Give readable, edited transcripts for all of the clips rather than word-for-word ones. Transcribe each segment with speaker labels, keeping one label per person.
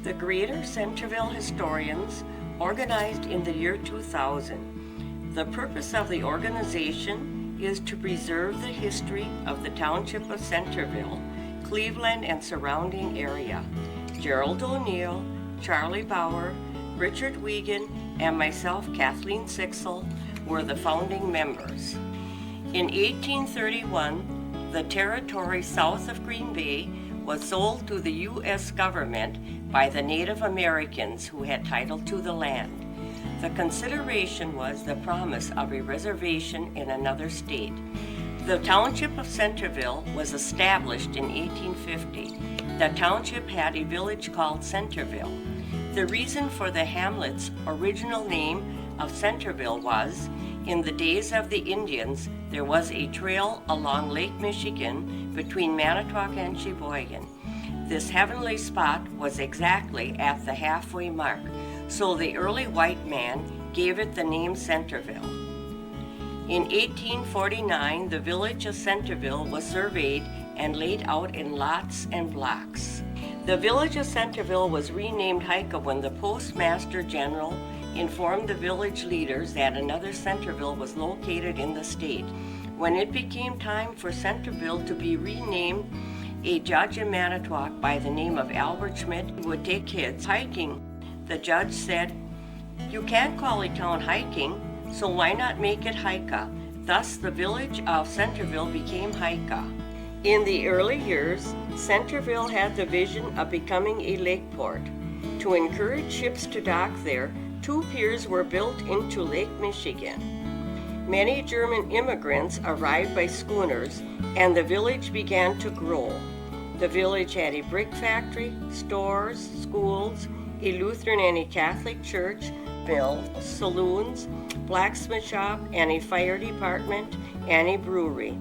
Speaker 1: The Greater Centerville Historians organized in the year 2000. The purpose of the organization is to preserve the history of the Township of Centerville, Cleveland and surrounding area. Gerald O'Neill, Charlie Bauer, Richard Wiegand, and myself, Kathleen Sixel, were the founding members. In 1831, the territory south of Green Bay was sold to the U.S. government by the Native Americans who had title to the land. The consideration was the promise of a reservation in another state. The Township of Centerville was established in 1850. The township had a village called Centerville. The reason for the hamlet's original name of Centerville was, in the days of the Indians, there was a trail along Lake Michigan between Manitowoc and Sheboygan. This heavenly spot was exactly at the halfway mark, so the early white man gave it the name Centerville. In 1849, the village of Centerville was surveyed and laid out in lots and blocks. The village of Centerville was renamed Hika when the Postmaster General informed the village leaders that another Centerville was located in the state. When it became time for Centerville to be renamed, a judge in Manitowoc by the name of Albert Schmidt would take kids hiking. The judge said, "You can't call a town hiking, so why not make it Hika?" Thus, the village of Centerville became Hika. In the early years, Centerville had the vision of becoming a lake port. To encourage ships to dock there, 2 piers were built into Lake Michigan. Many German immigrants arrived by schooners, and the village began to grow. The village had a brick factory, stores, schools, a Lutheran and a Catholic church, mills, saloons, blacksmith shop, and a fire department, and a brewery.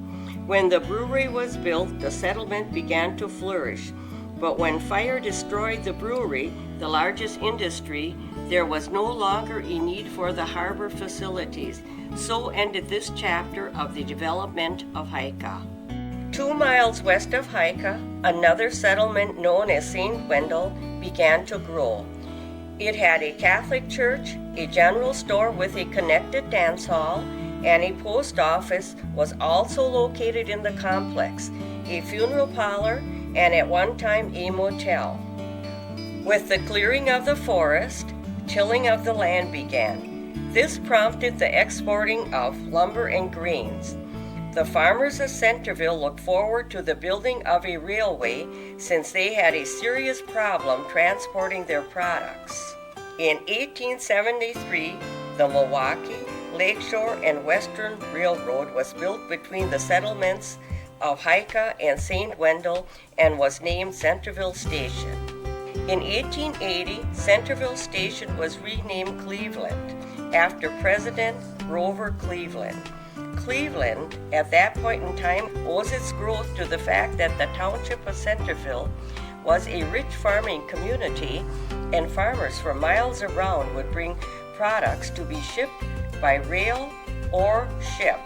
Speaker 1: When the brewery was built, the settlement began to flourish. But when fire destroyed the brewery, the largest industry, there was no longer a need for the harbor facilities. So ended this chapter of the development of Hika. 2 miles west of Hika, another settlement known as St. Wendel began to grow. It had a Catholic church, a general store with a connected dance hall, and a post office was also located in the complex, a funeral parlor, and at one time a motel. With the clearing of the forest, tilling of the land began. This prompted the exporting of lumber and grains. The farmers of Centerville looked forward to the building of a railway since they had a serious problem transporting their products. In 1873, the Milwaukee, Lakeshore, and Western Railroad was built between the settlements of Hika and St. Wendel and was named Centerville Station. In 1880, Centerville Station was renamed Cleveland after President Grover Cleveland. Cleveland, at that point in time, owes its growth to the fact that the Township of Centerville was a rich farming community, and farmers for miles around would bring products to be shipped by rail or ship.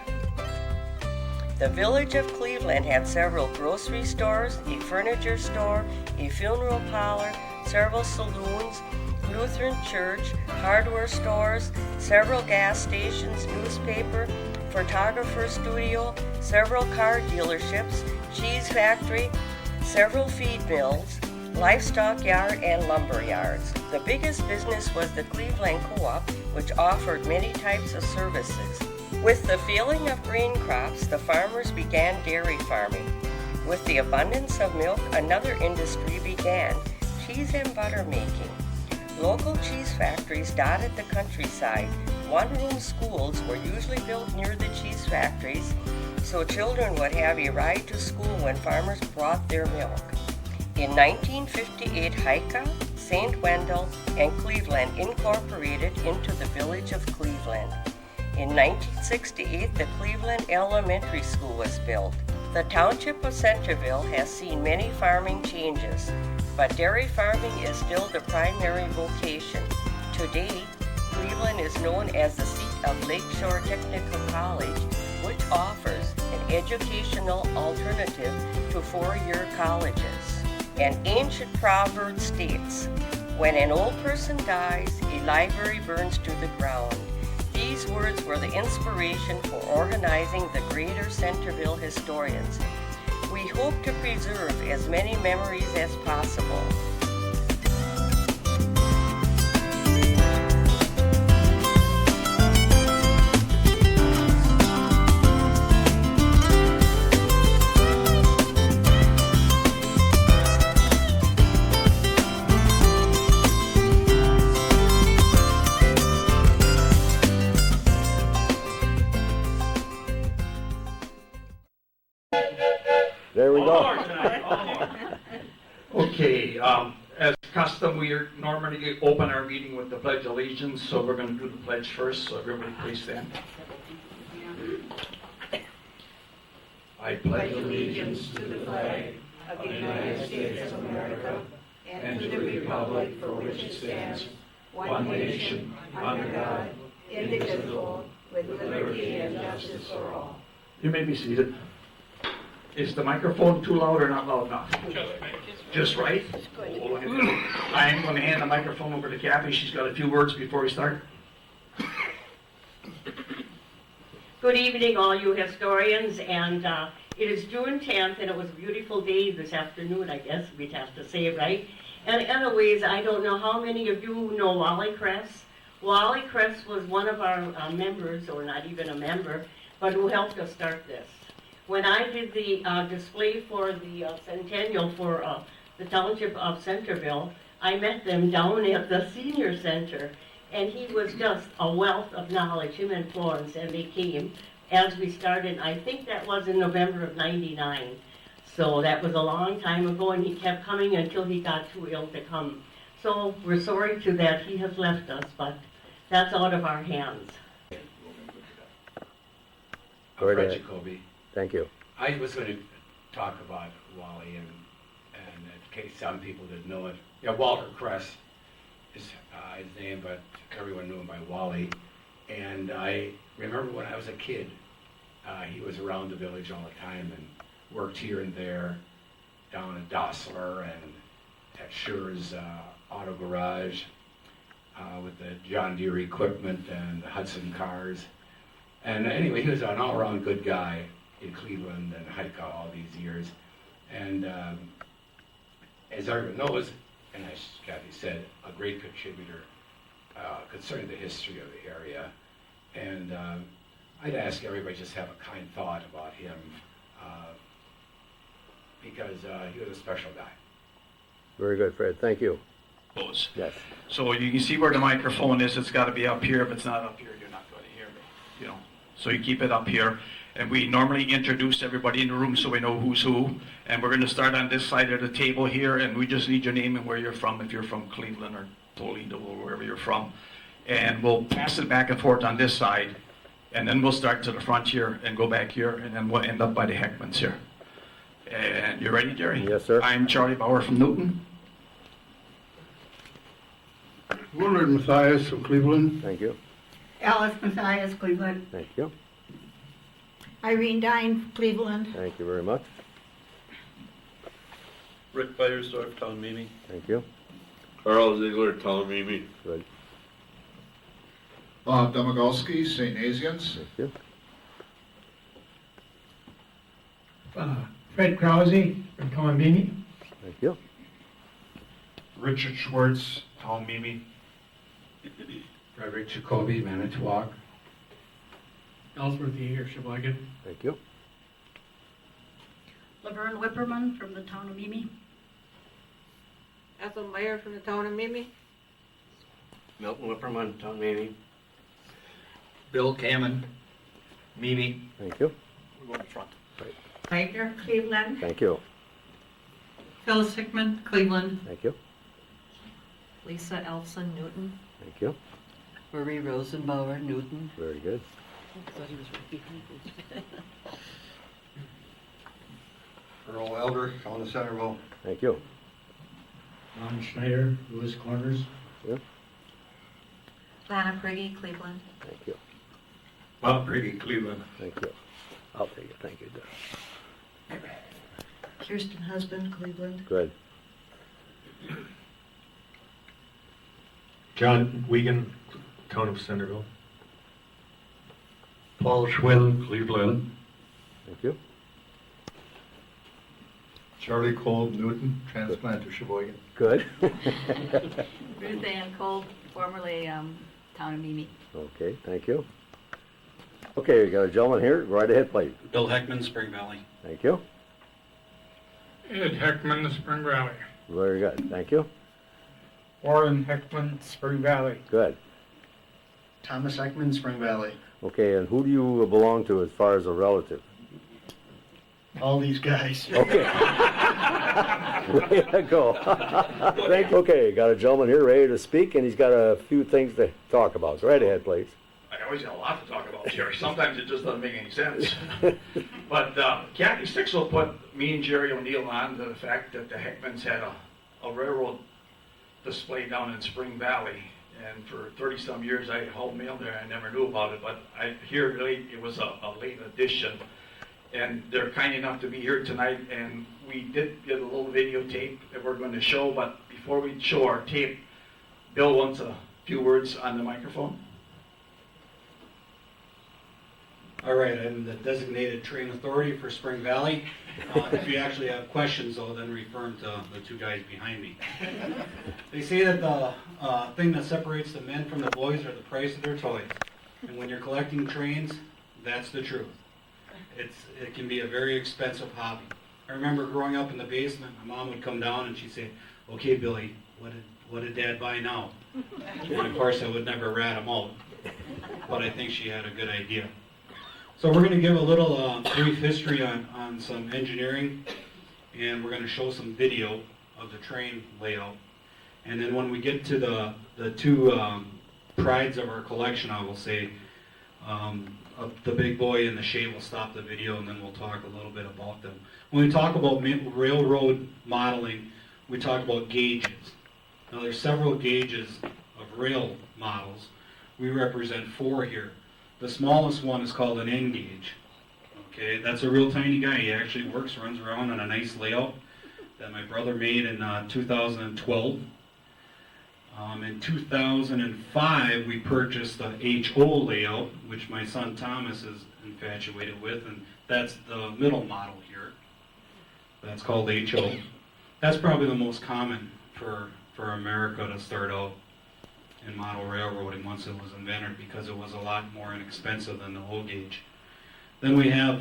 Speaker 1: The village of Cleveland had several grocery stores, a furniture store, a funeral parlor, several saloons, Lutheran church, hardware stores, several gas stations, newspaper, photographer studio, several car dealerships, cheese factory, several feed mills, livestock yard, and lumber yards. The biggest business was the Cleveland Co-op, which offered many types of services. With the failing of grain crops, the farmers began dairy farming. With the abundance of milk, another industry began, cheese and butter making. Local cheese factories dotted the countryside. One-room schools were usually built near the cheese factories, so children would have a ride to school when farmers brought their milk. In 1958, Hika, St. Wendel, and Cleveland incorporated into the village of Cleveland. In 1968, the Cleveland Elementary School was built. The Township of Centerville has seen many farming changes, but dairy farming is still the primary vocation. Today, Cleveland is known as the seat of Lakeshore Technical College, which offers an educational alternative to four-year colleges. An ancient proverb states, When an old person dies, a library burns to the ground. These words were the inspiration for organizing the Greater Centerville Historians. We hope to preserve as many memories as possible.
Speaker 2: There we go.
Speaker 3: Okay, as custom, we normally open our meeting with the Pledge of Allegiance, so we're going to do the pledge first, so everybody please stand. I pledge allegiance to the flag of the United States of America and to the republic for which it stands, one nation, under God, indivisible, with liberty and justice for all. You may be seated. Is the microphone too loud or not loud enough? Just right? Oh, look at that. I'm going to hand the microphone over to Kathy. She's got a few words before we start.
Speaker 1: Good evening, all you historians, and it is June 10th, and it was a beautiful day this afternoon, I guess we'd have to say, right? And anyways, I don't know how many of you know Wally Kress. Wally Kress was one of our members, or not even a member, but who helped us start this. When I did the display for the centennial for the Township of Centerville, I met them down at the senior center, and he was just a wealth of knowledge, him and Florence, and they came as we started. I think that was in November of '99, so that was a long time ago, and he kept coming until he got too ill to come. So we're sorry to that he has left us, but that's out of our hands.
Speaker 4: Fred Jacoby.
Speaker 2: Thank you.
Speaker 4: I was going to talk about Wally, and in case some people didn't know it, yeah, Walter Kress is his name, but everyone knew him by Wally. And I remember when I was a kid, he was around the village all the time and worked here and there, down at Dossler and at Schure's Auto Garage with the John Deere equipment and the Hudson cars. And anyway, he was an all-around good guy in Cleveland and Hika all these years. And as everyone knows, and as Kathy said, a great contributor concerning the history of the area. And I'd ask everybody just have a kind thought about him because he was a special guy.
Speaker 2: Very good, Fred. Thank you. Yes.
Speaker 3: So you can see where the microphone is. It's got to be up here. If it's not up here, you're not going to hear me. You know. So you keep it up here. And we normally introduce everybody in the room so we know who's who. And we're going to start on this side of the table here, and we just need your name and where you're from, if you're from Cleveland or Toledo or wherever you're from. And we'll pass it back and forth on this side, and then we'll start to the front here and go back here, and then we'll end up by the Heckmans here. And you ready, Jerry?
Speaker 2: Yes, sir.
Speaker 3: I'm Charlie Bauer from Newton.
Speaker 5: Willard Mathias from Cleveland.
Speaker 2: Thank you.
Speaker 6: Alice Mathias, Cleveland.
Speaker 2: Thank you.
Speaker 6: Irene Dine, Cleveland.
Speaker 2: Thank you very much.
Speaker 7: Rick Beiersdorf, Town Mimi.
Speaker 2: Thank you.
Speaker 7: Carl Ziegler, Town Mimi.
Speaker 2: Good.
Speaker 5: Bob Domagolsky, St. Nazians.
Speaker 2: Thank you.
Speaker 8: Fred Krause from Townmimi.
Speaker 2: Thank you.
Speaker 7: Richard Schwartz, Town Mimi.
Speaker 4: Frederick Jacoby, Manitowoc.
Speaker 8: Ellsworth here, Sheboygan.
Speaker 2: Thank you.
Speaker 6: Laverne Whipperman from the town of Mimi.
Speaker 9: Ethel Meyer from the town of Mimi.
Speaker 10: Milton Whipperman, Town Mimi.
Speaker 3: Bill Kamen, Mimi.
Speaker 2: Thank you.
Speaker 3: We're going to front.
Speaker 6: Wagner, Cleveland.
Speaker 2: Thank you.
Speaker 9: Phyllis Hickman, Cleveland.
Speaker 2: Thank you.
Speaker 9: Lisa Elfson, Newton.
Speaker 2: Thank you.
Speaker 9: Marie Rosenbauer, Newton.
Speaker 2: Very good.
Speaker 9: I thought he was right behind me.
Speaker 5: Earl Elder, Town of Centerville.
Speaker 2: Thank you.
Speaker 8: Ron Schneider, Lewis Corners.
Speaker 2: Yeah.
Speaker 9: Lana Prigge, Cleveland.
Speaker 2: Thank you.
Speaker 7: Bob Brady, Cleveland.
Speaker 2: Thank you. I'll take it. Thank you, Doug.
Speaker 6: Kirsten Husband, Cleveland.
Speaker 2: Good.
Speaker 7: John Wiegand, Town of Centerville.
Speaker 5: Paul Schwinn, Cleveland.
Speaker 2: Thank you.
Speaker 5: Charlie Cole, Newton, transplant to Sheboygan.
Speaker 2: Good.
Speaker 6: Ruth Ann Cole, formerly Town of Mimi.
Speaker 2: Okay, thank you. Okay, we got a gentleman here. Right ahead, please.
Speaker 10: Bill Heckman, Spring Valley.
Speaker 2: Thank you.
Speaker 8: Ed Heckman, Spring Valley.
Speaker 2: Very good. Thank you.
Speaker 8: Warren Heckman, Spring Valley.
Speaker 2: Good.
Speaker 8: Thomas Heckman, Spring Valley.
Speaker 2: Okay, and who do you belong to as far as a relative?
Speaker 8: All these guys.
Speaker 2: Okay. Way to go. Thank you. Okay, got a gentleman here ready to speak, and he's got a few things to talk about. So right ahead, please.
Speaker 3: I always got a lot to talk about, Jerry. Sometimes it just doesn't make any sense. But Kathy Stixel put me and Jerry O'Neill on to the fact that the Heckmans had a railroad display down in Spring Valley. And for 30-some years, I hauled mail there. I never knew about it, but I hear late it was a late addition. And they're kind enough to be here tonight, and we did get a little videotape that we're going to show, but before we show our tape, Bill wants a few words on the microphone.
Speaker 11: All right, I'm the designated train authority for Spring Valley. If you actually have questions, though, then refer them to the two guys behind me. They say that the thing that separates the men from the boys are the price of their toys. And when you're collecting trains, that's the truth. It can be a very expensive hobby. I remember growing up in the basement, my mom would come down and she'd say, "Okay, Billy, what did Dad buy now?" And of course, I would never rat him out, but I think she had a good idea. So we're going to give a little brief history on some engineering, and we're going to show some video of the train layout. And then when we get to the two prides of our collection, I will say, the big boy and the Shea will stop the video, and then we'll talk a little bit about them. When we talk about railroad modeling, we talk about gauges. Now there's several gauges of rail models. We represent 4 here. The smallest one is called an N gauge. Okay, that's a real tiny guy. He actually runs around on a nice layout that my brother made in 2012. In 2005, we purchased the HO layout, which my son Thomas is infatuated with, and that's the middle model here. That's called HO. That's probably the most common for America to start out in model railroading once it was invented, because it was a lot more inexpensive than the O gauge. Then we have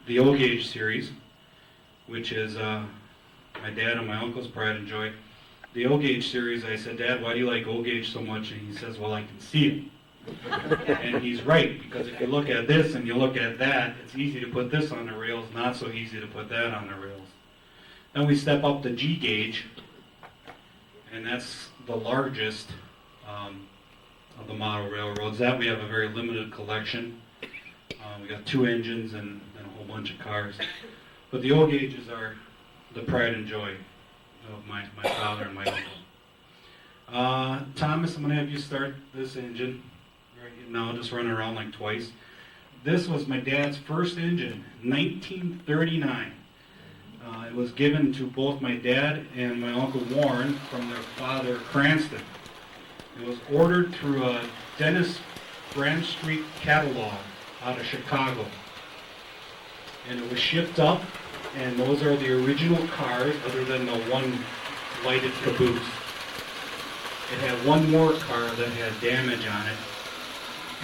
Speaker 11: the O gauge series, which is my dad and my uncle's pride and joy. The O gauge series, I said, "Dad, why do you like O gauge so much?" And he says, "Well, I can see it." And he's right, because if you look at this and you look at that, it's easy to put this on the rails, not so easy to put that on the rails. Then we step up to G gauge, and that's the largest of the model railroads. That we have a very limited collection. We got 2 engines and a whole bunch of cars. But the O gauges are the pride and joy of my father and my uncle. Thomas, I'm going to have you start this engine right now, just running around like twice. This was my dad's first engine, 1939. It was given to both my dad and my uncle Warren from their father Cranston. It was ordered through a Dennis Bradstreet catalog out of Chicago. And it was shipped up, and those are the original cars, other than the one lighted caboose. It had one more car that had damage on it.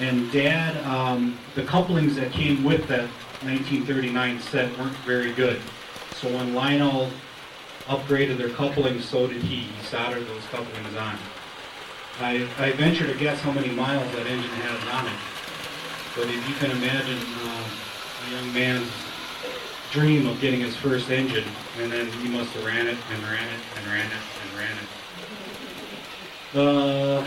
Speaker 11: And Dad, the couplings that came with that 1939 set weren't very good. So when Lionel upgraded their couplings, so did he. He soldered those couplings on. I venture to guess how many miles that engine has on it. But if you can imagine a young man's dream of getting his first engine, and then he must have ran it and ran it and ran it and ran it. The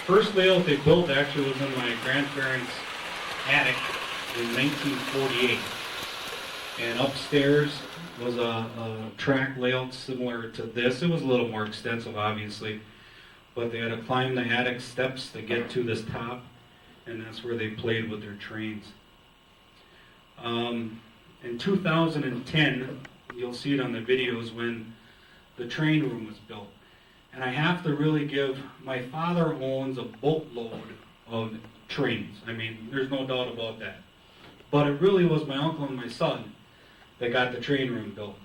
Speaker 11: first layout they built actually was in my grandparents' attic in 1948. And upstairs was a track layout similar to this. It was a little more extensive, obviously, but they had to climb the attic steps to get to this top, and that's where they played with their trains. In 2010, you'll see it on the videos when the train room was built. And I have to really give, my father owns a boatload of trains. I mean, there's no doubt about that. But it really was my uncle and my son that got the train room built.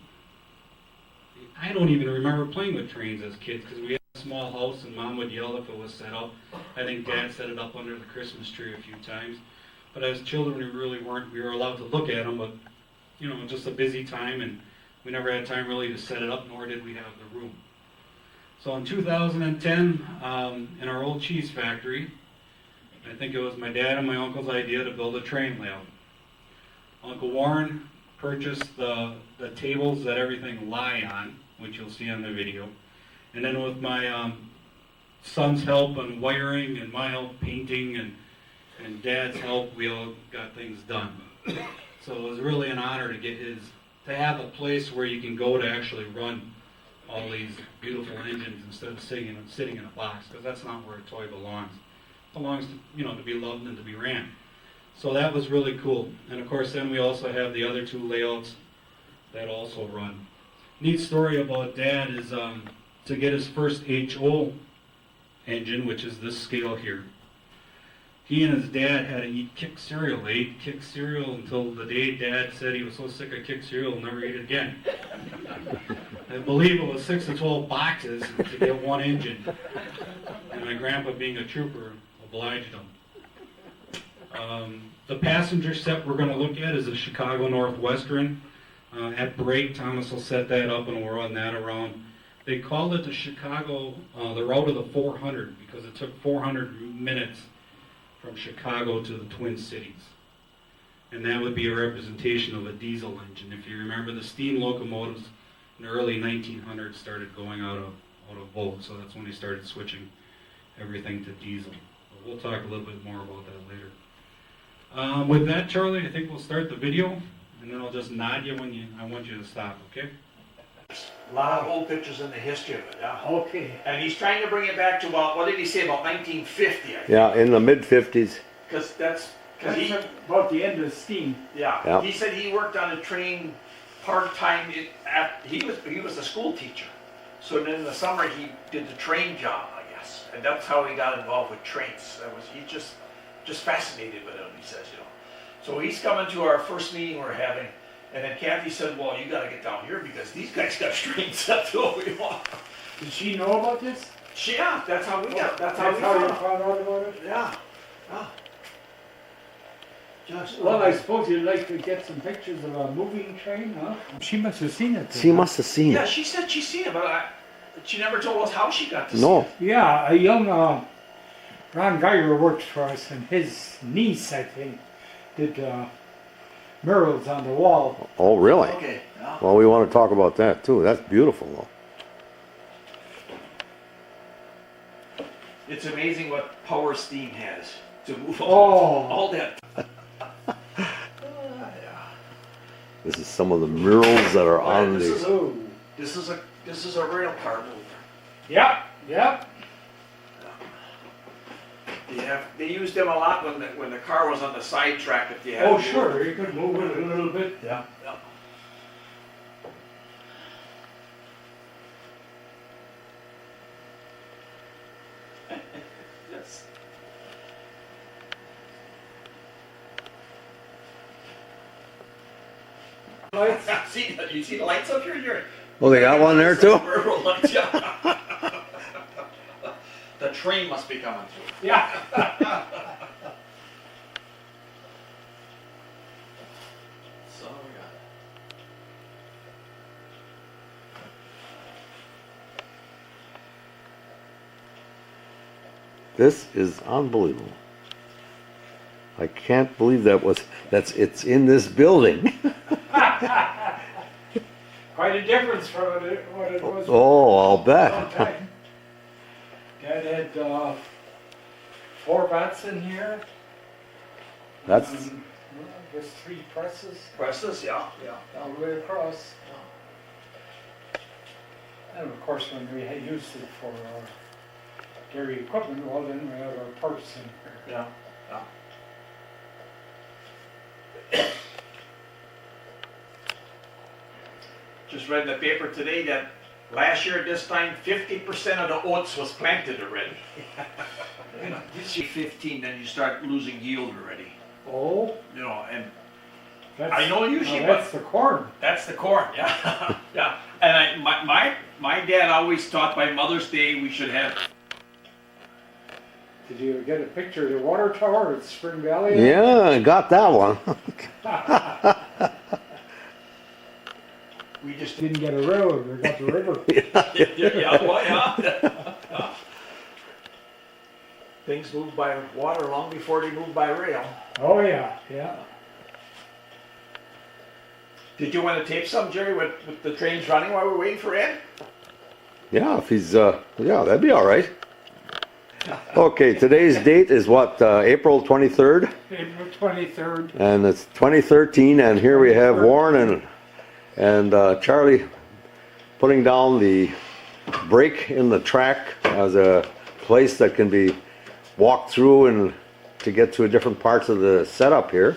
Speaker 11: I don't even remember playing with trains as kids because we had a small house and Mom would yell if it was set up. I think Dad set it up under the Christmas tree a few times. But as children, we were allowed to look at them, but you know, just a busy time, and we never had time really to set it up, nor did we have the room. So in 2010, in our old cheese factory, I think it was my dad and my uncle's idea to build a train layout. Uncle Warren purchased the tables that everything lie on, which you'll see on the video. And then with my son's help on wiring and my help painting and Dad's help, we all got things done. So it was really an honor to have a place where you can go to actually run all these beautiful engines instead of sitting in a box, because that's not where a toy belongs. It belongs to be loved and to be ran. So that was really cool. And of course then we also have the other two layouts that also run. Neat story about Dad is to get his first HO engine, which is this scale here. He and his dad had to eat kick cereal. They ate kick cereal until the day Dad said he was so sick of kick cereal he'll never eat it again. I believe it was 6 to 12 boxes to get one engine. And my grandpa, being a trooper, obliged him. The passenger set we're going to look at is a Chicago Northwestern. At break, Thomas will set that up and we'll run that around. They called it the Chicago, the route of the 400, because it took 400 minutes from Chicago to the Twin Cities. And that would be a representation of a diesel engine. If you remember, the steam locomotives in the early 1900s started going out of vogue, so that's when they started switching everything to diesel. But we'll talk a little bit more about that later. With that, Charlie, I think we'll start the video, and then I'll just nod you when I want you to stop, okay?
Speaker 12: A lot of old pictures in the history of it, yeah.
Speaker 8: Okay.
Speaker 12: And he's trying to bring it back to about, what did he say, about 1950, I think.
Speaker 2: Yeah, in the mid-50s.
Speaker 12: Because he,
Speaker 8: About the end of steam.
Speaker 2: Yeah.
Speaker 12: he said he worked on a train part-time, he was a school teacher. So then in the summer he did the train job, I guess. And that's how he got involved with trains. He just fascinated with them, he says, you know. So he's coming to our first meeting we're having. And then Kathy said, well, you gotta get down here because these guys got trains set to what we want.
Speaker 8: Did she know about this?
Speaker 12: Yeah, that's how we got, that's how
Speaker 8: That's
Speaker 12: we
Speaker 8: how you
Speaker 12: found out.
Speaker 8: found out about it?
Speaker 12: Yeah, yeah. Just,
Speaker 8: Well, I suppose you'd like to get some pictures of a moving train, huh? She must have seen it.
Speaker 2: She must have seen
Speaker 12: yeah,
Speaker 2: it.
Speaker 12: she said she's seen it, but she never told us how she got to see
Speaker 2: No.
Speaker 12: it.
Speaker 8: Yeah, a young Ron Geiger worked for us, and his niece, I think, did murals on the wall.
Speaker 2: Oh, really?
Speaker 12: Okay, yeah.
Speaker 2: Well, we want to talk about that too. That's beautiful, though.
Speaker 12: It's amazing what power steam has to move
Speaker 8: Oh.
Speaker 12: all that.
Speaker 2: This is some of the murals that are on
Speaker 12: This is
Speaker 2: the.
Speaker 12: this is a rail car mover.
Speaker 8: Yep, yep.
Speaker 12: They used them a lot when the car was on the side track. If you had
Speaker 8: Oh,
Speaker 12: to
Speaker 8: sure, you could move it a little bit.
Speaker 12: Yeah. Yeah. Yes.
Speaker 8: Lights.
Speaker 12: You see the lights up here?
Speaker 2: Oh, they got one there too?
Speaker 12: Railroad lights, yeah. The train must be coming through.
Speaker 8: Yeah.
Speaker 12: So, yeah.
Speaker 2: This is unbelievable. I can't believe it's in this building.
Speaker 8: Quite a difference from what it was.
Speaker 2: Oh, I'll
Speaker 8: Long
Speaker 2: bet.
Speaker 8: time. Dad had 4 vats in here.
Speaker 2: That's
Speaker 8: I guess 3 presses
Speaker 12: Presses, yeah.
Speaker 8: all the way across. And of course, when we had used it for our dairy equipment, well, then we had our parts in here.
Speaker 12: Yeah. Just read in the paper today that Last year at this time, 50% of the oats was planted already. This year 15, then you start losing yield already.
Speaker 8: Oh,
Speaker 12: You know, and
Speaker 8: that's,
Speaker 12: I know usually,
Speaker 8: now
Speaker 12: but
Speaker 8: that's the corn.
Speaker 12: that's the corn, yeah. Yeah, and my dad always thought by Mother's Day we should have.
Speaker 8: Did you get a picture of the water tower at Spring Valley?
Speaker 2: Yeah, I got that one.
Speaker 12: We just
Speaker 8: Didn't get a railroad, we got the river.
Speaker 12: yeah, well, yeah. Things move by water long before they move by rail.
Speaker 8: Oh, yeah, yeah.
Speaker 12: Did you want to tape some, Jerry, with the trains running while we're waiting for Ed?
Speaker 2: Yeah, if he's, yeah, that'd be all right. Okay, today's date is what, April 23rd?
Speaker 8: April 23rd.
Speaker 2: And it's 2013, and here we have Warren and Charlie putting down the break in the track as a place that can be walked through and to get to different parts of the setup here.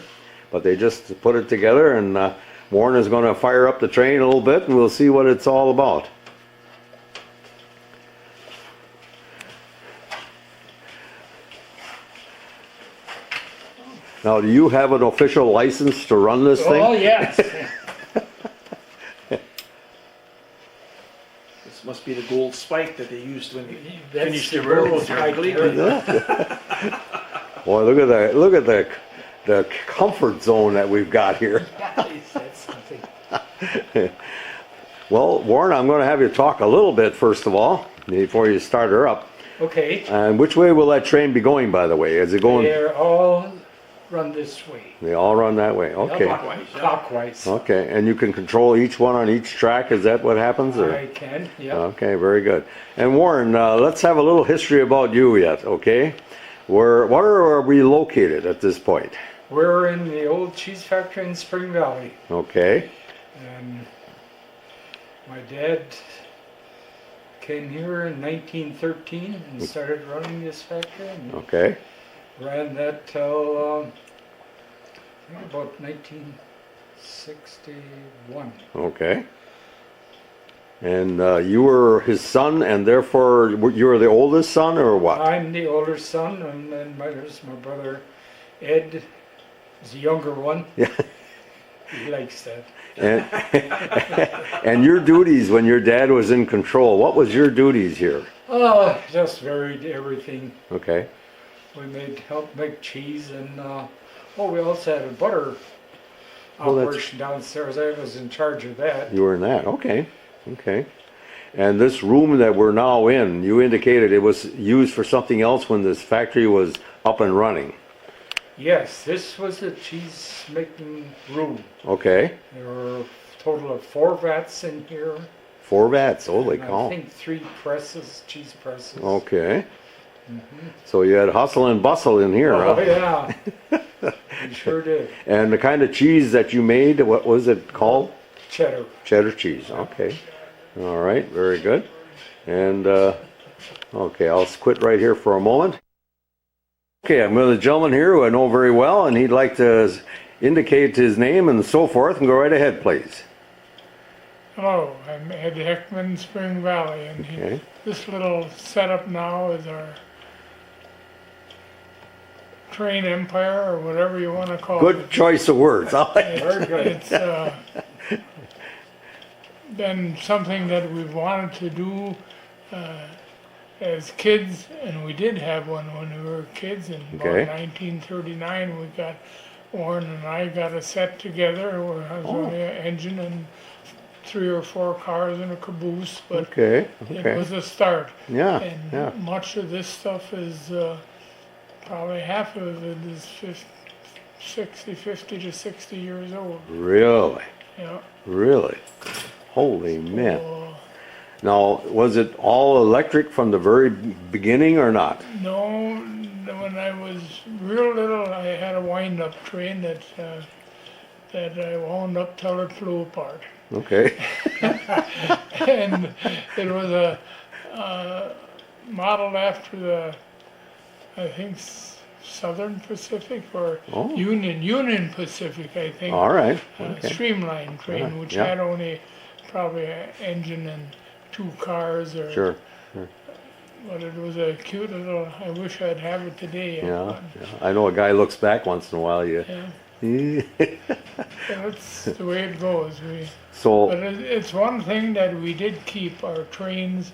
Speaker 2: But they just put it together, and Warren is going to fire up the train a little bit, and we'll see what it's all about. Now, do you have an official license to run this thing?
Speaker 8: Oh, yes.
Speaker 12: This must be the gold spike that they used when they
Speaker 8: That's
Speaker 12: finished
Speaker 8: the
Speaker 12: the railroad
Speaker 8: gold
Speaker 12: here, I
Speaker 8: spike,
Speaker 12: believe.
Speaker 2: Boy, look at that! Look at the comfort zone that we've got here.
Speaker 8: That's something.
Speaker 2: Well, Warren, I'm going to have you talk a little bit first of all before you start her up.
Speaker 8: Okay,
Speaker 2: And which way will that train be going, by the way? Is it going?
Speaker 8: they're all run this way.
Speaker 2: They all run that way. Okay.
Speaker 8: Clockwise.
Speaker 2: Okay, and you can control each one on each track. Is that what happens? Or?
Speaker 8: I can, yeah.
Speaker 2: Okay, very good. And Warren, let's have a little history about you yet, okay? Where are we located at this point?
Speaker 8: We're in the old cheese factory in Spring Valley.
Speaker 2: Okay.
Speaker 8: And my dad came here in 1913 and started running this factory. And
Speaker 2: Okay.
Speaker 8: ran that till I think about 1961.
Speaker 2: Okay. And you were his son, and therefore you were the oldest son, or what?
Speaker 8: I'm the older son, and then there's my brother Ed is the younger one.
Speaker 2: Yeah.
Speaker 8: He likes that.
Speaker 2: And, and your duties when your dad was in control, what was your duties here?
Speaker 8: Oh, just varied everything.
Speaker 2: Okay.
Speaker 8: We helped make cheese, and we also had a butter
Speaker 2: Well, that's-
Speaker 8: operation downstairs. I was in charge of that.
Speaker 2: You were in that. Okay. Okay. And this room that we're now in, you indicated it was used for something else when this factory was up and running.
Speaker 8: Yes, this was a cheese making room.
Speaker 2: Okay.
Speaker 8: There were a total of 4 vats in here.
Speaker 2: 4 vats. Holy
Speaker 8: and I
Speaker 2: cow.
Speaker 8: think 3 presses, cheese presses.
Speaker 2: Okay. So you had hustle and bustle in here,
Speaker 8: Oh
Speaker 2: huh?
Speaker 8: yeah, we sure did.
Speaker 2: And the kind of cheese that you made, what was it called?
Speaker 8: Cheddar.
Speaker 2: Cheddar cheese. Okay. All right. Very good. And okay, I'll quit right here for a moment. Okay, I'm with a gentleman here who I know very well, and he'd like to indicate his name and so forth, and go right ahead, please.
Speaker 13: Hello, I'm Ed Heckamn, Spring Valley, and
Speaker 2: Okay.
Speaker 13: this little setup now is our train empire, or whatever you want to call it.
Speaker 2: Good choice of words. I like it.
Speaker 8: Very good.
Speaker 13: It's been something that we've wanted to do as kids, and we did have one when we were kids. In
Speaker 2: Okay.
Speaker 13: about 1939, Warren and I got a set together where I was only an engine and 3 or 4 cars and a caboose, but
Speaker 2: Okay.
Speaker 13: it
Speaker 2: Okay.
Speaker 13: was a start.
Speaker 2: Yeah.
Speaker 13: And
Speaker 2: Yeah.
Speaker 13: much of this stuff is probably half of it is 50 to 60 years old.
Speaker 2: Really.
Speaker 13: Yeah.
Speaker 2: Really. Holy man.
Speaker 13: So,
Speaker 2: Now, was it all electric from the very beginning or not?
Speaker 13: no, when I was real little, I had a wind-up train that I wound up till it flew apart.
Speaker 2: Okay.
Speaker 13: And it was a modeled after the, I think, Southern Pacific or
Speaker 2: Oh.
Speaker 13: Union Pacific, I think.
Speaker 2: All right. Okay.
Speaker 13: Streamline train,
Speaker 2: Yeah,
Speaker 13: which
Speaker 2: yeah.
Speaker 13: had only probably an engine and 2 cars or.
Speaker 2: Sure.
Speaker 13: But it was a cute little, I wish I'd have it today.
Speaker 2: Yeah, yeah. I know a guy looks back once in a while.
Speaker 13: Yeah. That's the way it goes.
Speaker 2: So,
Speaker 13: But it's one thing that we did keep our trains.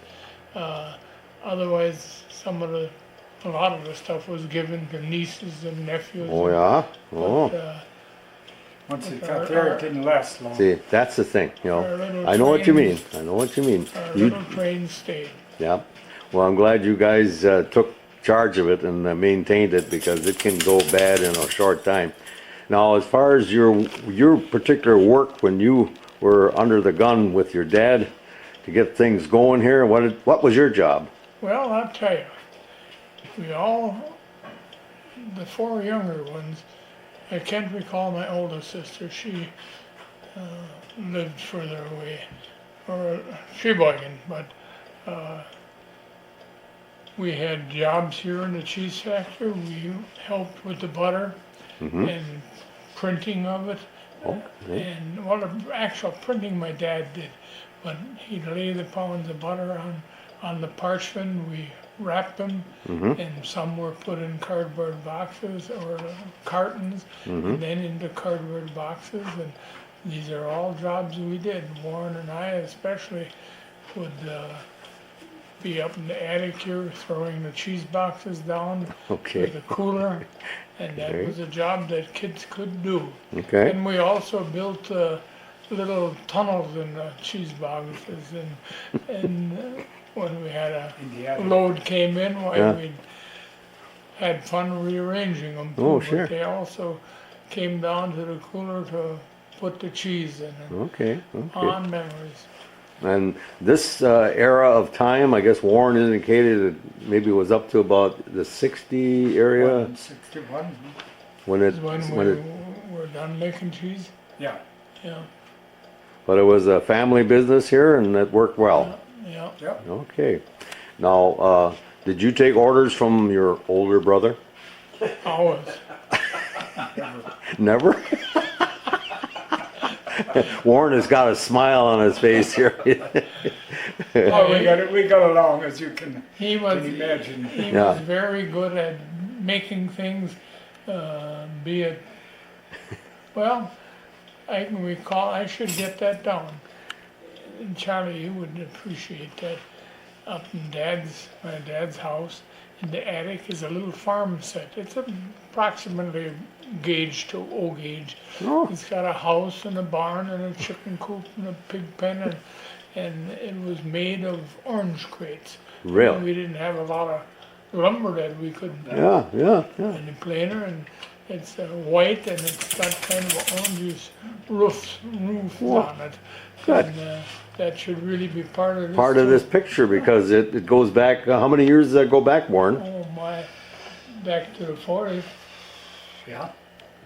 Speaker 13: Otherwise, a lot of the stuff was given to nieces and nephews.
Speaker 2: oh yeah, oh.
Speaker 13: But,
Speaker 8: Once it got there, it didn't last long.
Speaker 2: See, that's the thing, you
Speaker 13: Our
Speaker 2: know.
Speaker 13: little
Speaker 2: I know what you mean.
Speaker 13: trains-
Speaker 2: I know what you mean.
Speaker 13: our
Speaker 2: You,
Speaker 13: little train stayed.
Speaker 2: yeah. Well, I'm glad you guys took charge of it and maintained it because it can go bad in a short time. Now, as far as your particular work when you were under the gun with your dad to get things going here, what was your job?
Speaker 13: Well, I'll tell you, the 4 younger ones, I can't recall my oldest sister. She lived further away, or Sheboygan, but we had jobs here in the cheese factory. We helped with the butter and printing of it. And well, the actual printing my dad did, but he'd lay the pounds of butter on the parchment. We wrapped them, and some were put in cardboard boxes or cartons, and then into cardboard boxes. And these are all jobs we did. Warren and I especially would be up in the attic here throwing the cheese boxes down to the cooler, and that was a job that kids could do.
Speaker 2: Okay.
Speaker 13: And we also built little tunnels in the cheese boxes, and when we had a load came in, we had fun rearranging them.
Speaker 2: Oh,
Speaker 13: too,
Speaker 2: sure.
Speaker 13: But they also came down to the cooler to put the cheese in. And
Speaker 2: Okay.
Speaker 13: fond memories.
Speaker 2: And this era of time, I guess Warren indicated it maybe was up to about the 60 area
Speaker 8: 61.
Speaker 2: when it,
Speaker 13: When we were done making cheese.
Speaker 8: Yeah.
Speaker 13: Yeah.
Speaker 2: but it was a family business here and it worked well.
Speaker 13: Yeah.
Speaker 8: Yep.
Speaker 2: Okay. Now, did you take orders from your older brother?
Speaker 13: Always.
Speaker 2: Never? Warren has got a smile on his face here.
Speaker 8: Oh, we got along, as you can
Speaker 13: He was
Speaker 8: imagine.
Speaker 13: he
Speaker 2: Yeah.
Speaker 13: was very good at making things, be it, well, I can recall, I should get that down. And Charlie, you would appreciate that. Up in my dad's house, in the attic is a little farm set. It's approximately gauge to O gauge.
Speaker 2: Oh.
Speaker 13: It's got a house and a barn and a chicken coop and a pig pen, and it was made of orange crates.
Speaker 2: Really?
Speaker 13: We didn't have a lot of lumber that we could
Speaker 2: Yeah.
Speaker 13: in the planer, and it's white and it's got kind of an orange roof on it.
Speaker 2: Good.
Speaker 13: And that should really be part of this.
Speaker 2: Part of
Speaker 13: too.
Speaker 2: this picture because it goes back, how many years does that go back, Warren?
Speaker 13: Oh my, back to the 40s.
Speaker 8: Yeah.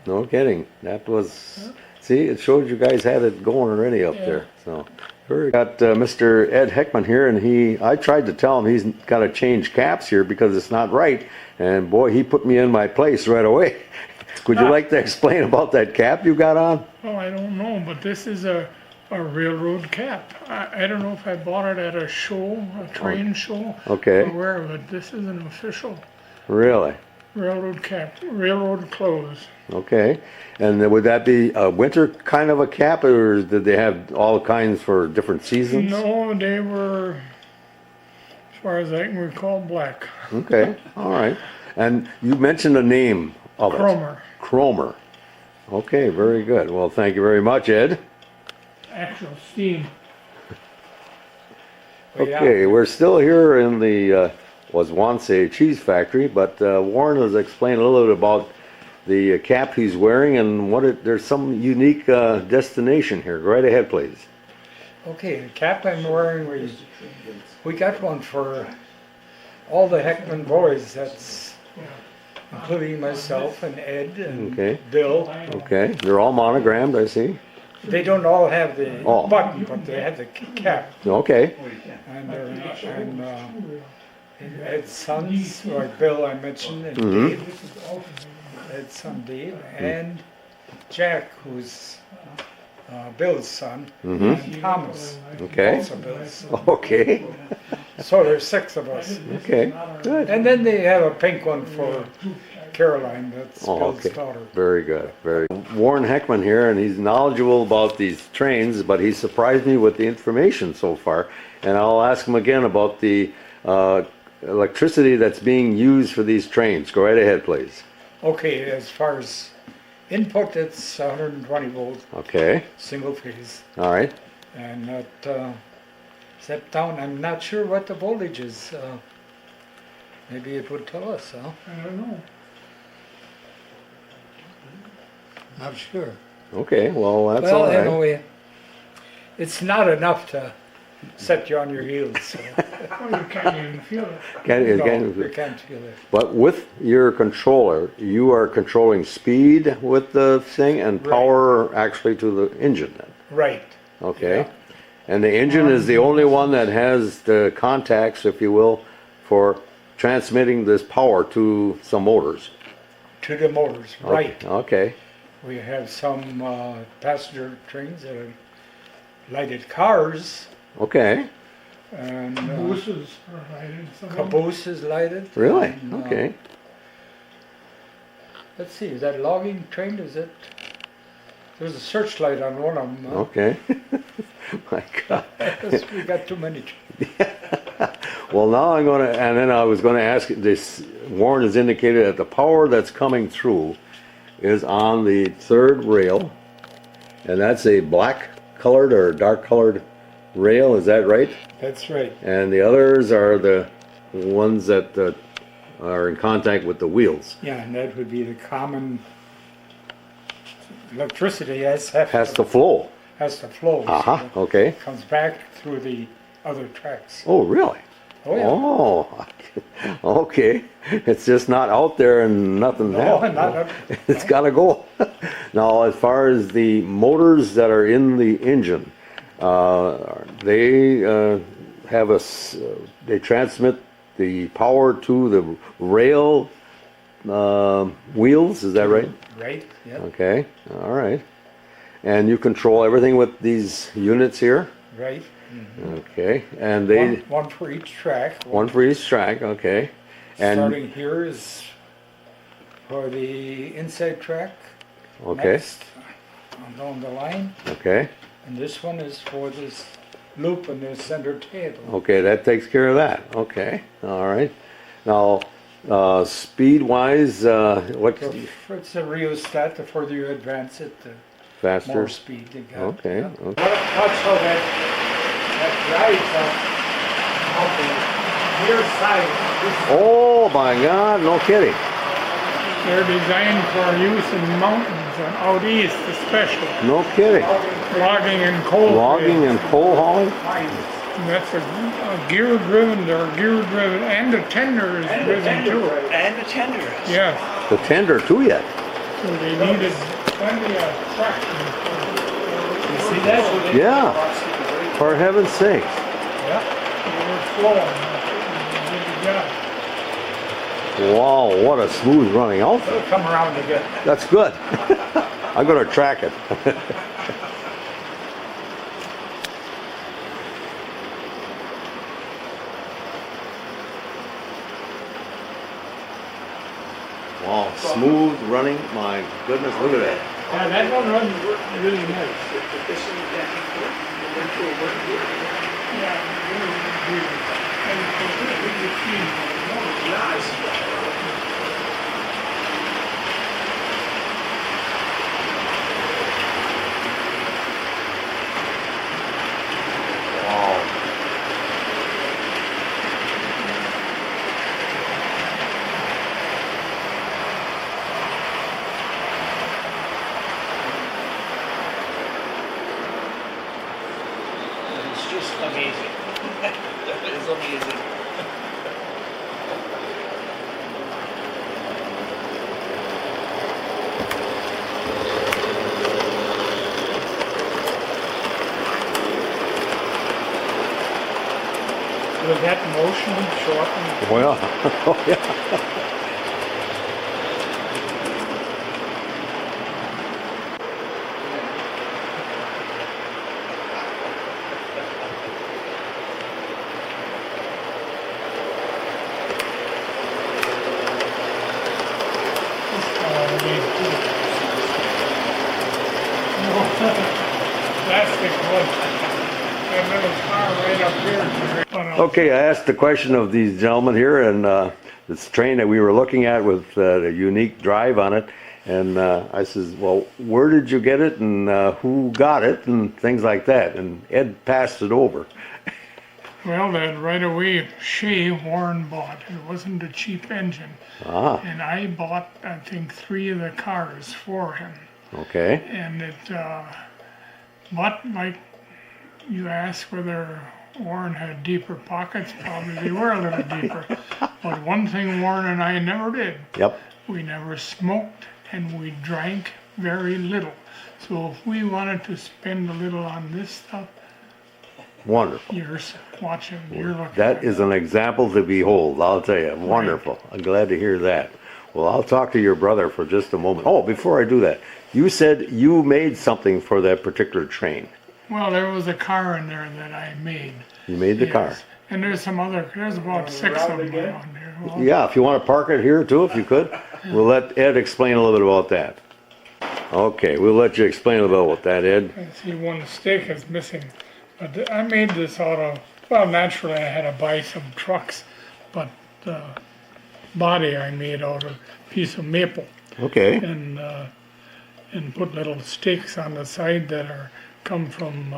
Speaker 2: No kidding. That was, see, it showed you guys had it going already up
Speaker 13: Yeah.
Speaker 2: there. So, we got Mr. Ed Heckamn here, and I tried to tell him he's got to change caps here because it's not right. And boy, he put me in my place right away. Would you like to explain about that cap you got on?
Speaker 13: Oh, I don't know, but this is a railroad cap. I don't know if I bought it at a show, a train show.
Speaker 2: Okay.
Speaker 13: Or where, but this is an official
Speaker 2: Really?
Speaker 13: railroad cap, railroad clothes.
Speaker 2: Okay. And then would that be a winter kind of a cap, or did they have all kinds for different seasons?
Speaker 13: No, they were, as far as I can recall, black.
Speaker 2: Okay. All right. And you mentioned the name of it.
Speaker 13: Cromer.
Speaker 2: Cromer. Okay, very good. Well, thank you very much, Ed.
Speaker 13: Actual steam.
Speaker 2: Okay, we're still here in the was once a cheese factory, but Warren has explained a little bit about the cap he's wearing and there's some unique destination here. Go right ahead, please.
Speaker 8: Okay, the cap I'm wearing, we got one for all the Heckamn boys. That's including myself and Ed and
Speaker 2: Okay.
Speaker 8: Bill.
Speaker 2: Okay, they're all monogrammed, I see.
Speaker 8: They don't all have the
Speaker 2: Oh.
Speaker 8: button, but they have the cap.
Speaker 2: Okay.
Speaker 8: And Ed's sons, like Bill I mentioned, and
Speaker 2: Mhm.
Speaker 8: Dave, Ed's son Dave, and Jack, who's Bill's son,
Speaker 2: Mm-hmm.
Speaker 8: Thomas,
Speaker 2: Okay.
Speaker 8: also Bill's son.
Speaker 2: Okay.
Speaker 8: So there's 6 of us.
Speaker 2: Okay. Good.
Speaker 8: And then they have a pink one for Caroline, that's
Speaker 2: Oh,
Speaker 8: Bill's
Speaker 2: okay.
Speaker 8: daughter.
Speaker 2: Very good. Very good. Warren Heckamn here, and he's knowledgeable about these trains, but he surprised me with the information so far. And I'll ask him again about the electricity that's being used for these trains. Go right ahead, please.
Speaker 8: Okay, as far as input, it's 120 volt,
Speaker 2: Okay.
Speaker 8: single phase.
Speaker 2: All right.
Speaker 8: And that step down, I'm not sure what the voltage is. Maybe it would tell us, huh?
Speaker 13: I don't know.
Speaker 8: Not sure.
Speaker 2: Okay. Well, that's
Speaker 8: Well,
Speaker 2: all right.
Speaker 8: anyway, it's not enough to set you on your heels. So.
Speaker 13: Oh, you can't even feel it.
Speaker 2: Can,
Speaker 8: No,
Speaker 2: can,
Speaker 8: you can't feel it.
Speaker 2: but with your controller, you are controlling speed with the thing and
Speaker 8: Right.
Speaker 2: power actually to the engine then.
Speaker 8: Right.
Speaker 2: Okay. And the engine is the only one that has the contacts, if you will, for transmitting this power to some motors.
Speaker 8: To the motors, right.
Speaker 2: Okay.
Speaker 8: We have some passenger trains that are lighted cars,
Speaker 2: Okay.
Speaker 8: and
Speaker 13: Cabooses are lighted. some of them.
Speaker 8: caboose is lighted.
Speaker 2: Really?
Speaker 8: and,
Speaker 2: Okay.
Speaker 8: Let's see, is that logging train? Is it? There's a searchlight on one of them. Huh?
Speaker 2: Okay. My God.
Speaker 8: We got too many.
Speaker 2: Well, now I'm going to, and then I was going to ask this, Warren has indicated that the power that's coming through is on the 3rd rail, and that's a black colored or dark colored rail, is that right?
Speaker 8: That's right.
Speaker 2: And the others are the ones that are in contact with the wheels.
Speaker 8: Yeah, and that would be the common electricity has
Speaker 2: Has to flow.
Speaker 8: has to flow. so
Speaker 2: Uh-huh,
Speaker 8: it
Speaker 2: okay.
Speaker 8: comes back through the other tracks.
Speaker 2: Oh, really?
Speaker 8: Oh yeah.
Speaker 2: Oh, okay. It's just not out there and nothing
Speaker 8: No,
Speaker 2: happens.
Speaker 8: not up-
Speaker 2: It's got to go. Now, as far as the motors that are in the engine, they have they transmit the power to the rail wheels. Is that right?
Speaker 8: Right. Yeah.
Speaker 2: Okay. All right. And you control everything with these units here.
Speaker 8: Right.
Speaker 2: Okay. And they
Speaker 8: One for each track.
Speaker 2: one for each track. Okay. And
Speaker 8: Starting here is for the inside track.
Speaker 2: okay.
Speaker 8: Next, along the line,
Speaker 2: Okay.
Speaker 8: and this one is for this loop in the center table.
Speaker 2: Okay, that takes care of that. Okay, all right. Now, speed-wise, what's
Speaker 8: So it's a rheostat. The further you advance it, the
Speaker 2: faster?
Speaker 8: more speed you got.
Speaker 2: Okay.
Speaker 8: Yeah.
Speaker 2: Okay.
Speaker 8: Watch how that drives up the rear side.
Speaker 2: Oh my God! No kidding.
Speaker 13: They're designed for use in mountains and out east especially.
Speaker 2: No kidding.
Speaker 13: Logging and coal.
Speaker 2: Logging and coal hauling.
Speaker 13: And that's a gear driven, they're gear driven, and the tender is driven too.
Speaker 12: And the tender.
Speaker 13: Yeah,
Speaker 2: The tender too yet.
Speaker 13: so they needed plenty of traction.
Speaker 8: You see that?
Speaker 2: Yeah. For heaven's sake.
Speaker 8: Yeah.
Speaker 13: They were flowing. They did the job.
Speaker 2: Wow, what a smooth running outfit.
Speaker 8: It'll come around again.
Speaker 2: That's good. I'm gonna track it. Wow, smooth running. My goodness, look at that.
Speaker 13: Yeah, that one runs really nice. Yeah, really good. And it's a good machine.
Speaker 2: Wow.
Speaker 12: It's just amazing. It is amazing.
Speaker 13: Will that motion show up in
Speaker 2: Oh yeah. Oh yeah.
Speaker 13: That little car right up here. But,
Speaker 2: Okay, I asked the question of these gentlemen here, and this train that we were looking at with a unique drive on it, and I says, well, where did you get it, and who got it, and things like that, and Ed passed it over.
Speaker 13: Well, that right away, Warren bought. It wasn't a cheap engine.
Speaker 2: Ah,
Speaker 13: And I bought, I think, 3 of the cars for him.
Speaker 2: okay.
Speaker 13: And it, but like you asked whether Warren had deeper pockets, probably they were a little deeper. But one thing Warren and I never did,
Speaker 2: Yep.
Speaker 13: we never smoked and we drank very little. So if we wanted to spend a little on this stuff,
Speaker 2: Wonderful.
Speaker 13: you're watching, you're looking.
Speaker 2: That is an example to behold, I'll tell you. Wonderful. I'm glad to hear that. Well, I'll talk to your brother for just a moment. Oh, before I do that, you said you made something for that particular train.
Speaker 13: Well, there was a car in there that I made.
Speaker 2: You made the
Speaker 13: Yes.
Speaker 2: car.
Speaker 13: And there's some other, there's about 6 of them around there. Well,
Speaker 2: Yeah, if you want to park it here too, if you could. We'll let Ed explain a little bit about that. Okay, we'll let you explain a little bit about that, Ed.
Speaker 13: I see one stick is missing. But I made this out of, well, naturally I had to buy some trucks, but the body I made out of a piece of maple
Speaker 2: Okay.
Speaker 13: and put little stakes on the side that are come from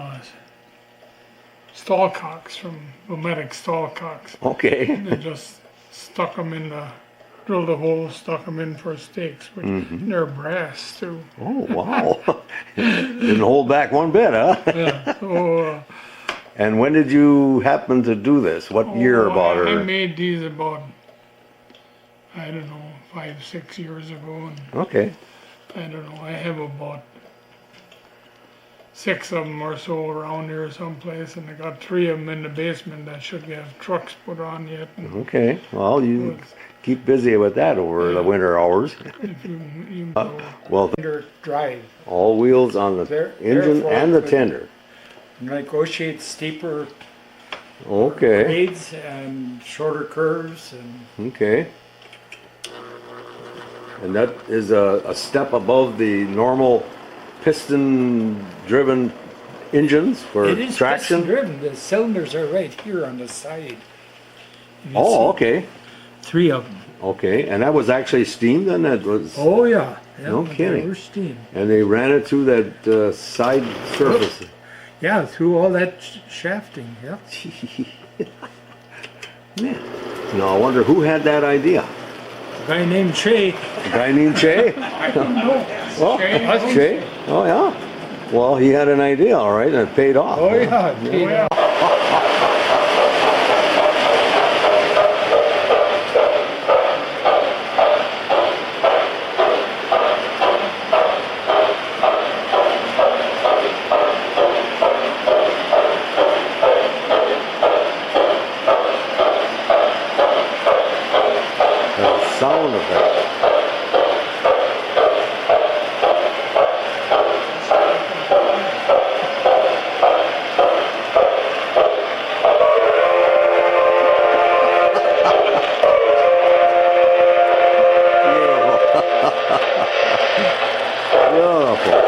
Speaker 13: stall cocks, from Rometic stall cocks.
Speaker 2: Okay.
Speaker 13: And just stuck them in the, drilled a hole, stuck them in for stakes, which they're brass too.
Speaker 2: Oh, wow. Didn't hold back one bit, huh?
Speaker 13: Yeah, so
Speaker 2: And when did you happen to do this? What year about
Speaker 13: I
Speaker 2: her?
Speaker 13: made these about, I don't know, 5, 6 years ago, and
Speaker 2: Okay.
Speaker 13: I don't know, I have about 6 of them or so around here someplace, and I got 3 of them in the basement that should have trucks put on yet. And
Speaker 2: Okay. Well, you keep busy with that over the winter hours.
Speaker 13: if you
Speaker 2: Well,
Speaker 8: Under drive.
Speaker 2: all wheels on the
Speaker 8: They're-
Speaker 2: engine
Speaker 8: therefore,
Speaker 2: and the
Speaker 8: with-
Speaker 2: tender.
Speaker 8: Negotiate steeper
Speaker 2: Okay.
Speaker 8: grades and shorter curves and
Speaker 2: Okay. And that is a step above the normal piston-driven engines for
Speaker 8: it is
Speaker 2: traction?
Speaker 8: piston driven. The cylinders are right here on the side. You
Speaker 2: Oh,
Speaker 8: see
Speaker 2: okay.
Speaker 8: 3 of them.
Speaker 2: Okay, and that was actually steam then? That was,
Speaker 8: Oh yeah. Yeah,
Speaker 2: No
Speaker 8: but
Speaker 2: kidding.
Speaker 8: They were steam.
Speaker 2: and they ran it through that side surface.
Speaker 8: Yeah, through all that shafting. Yeah.
Speaker 2: Man. Now I wonder who had that idea?
Speaker 8: A guy named Che.
Speaker 2: A guy named Che?
Speaker 8: I don't know.
Speaker 2: Well, Che? Oh yeah. Well, he had an idea, all right, and it paid off.
Speaker 8: Oh yeah.
Speaker 2: The sound of that. Beautiful.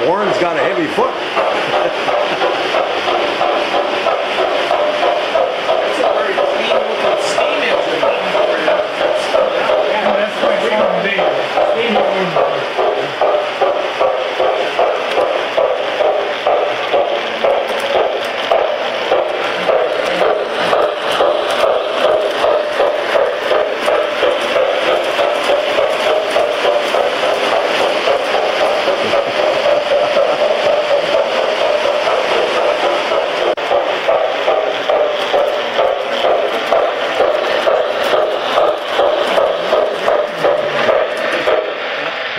Speaker 2: Warren's got a heavy foot.
Speaker 12: It's a very clean looking steam engine.
Speaker 13: Yeah, that's my son Dave.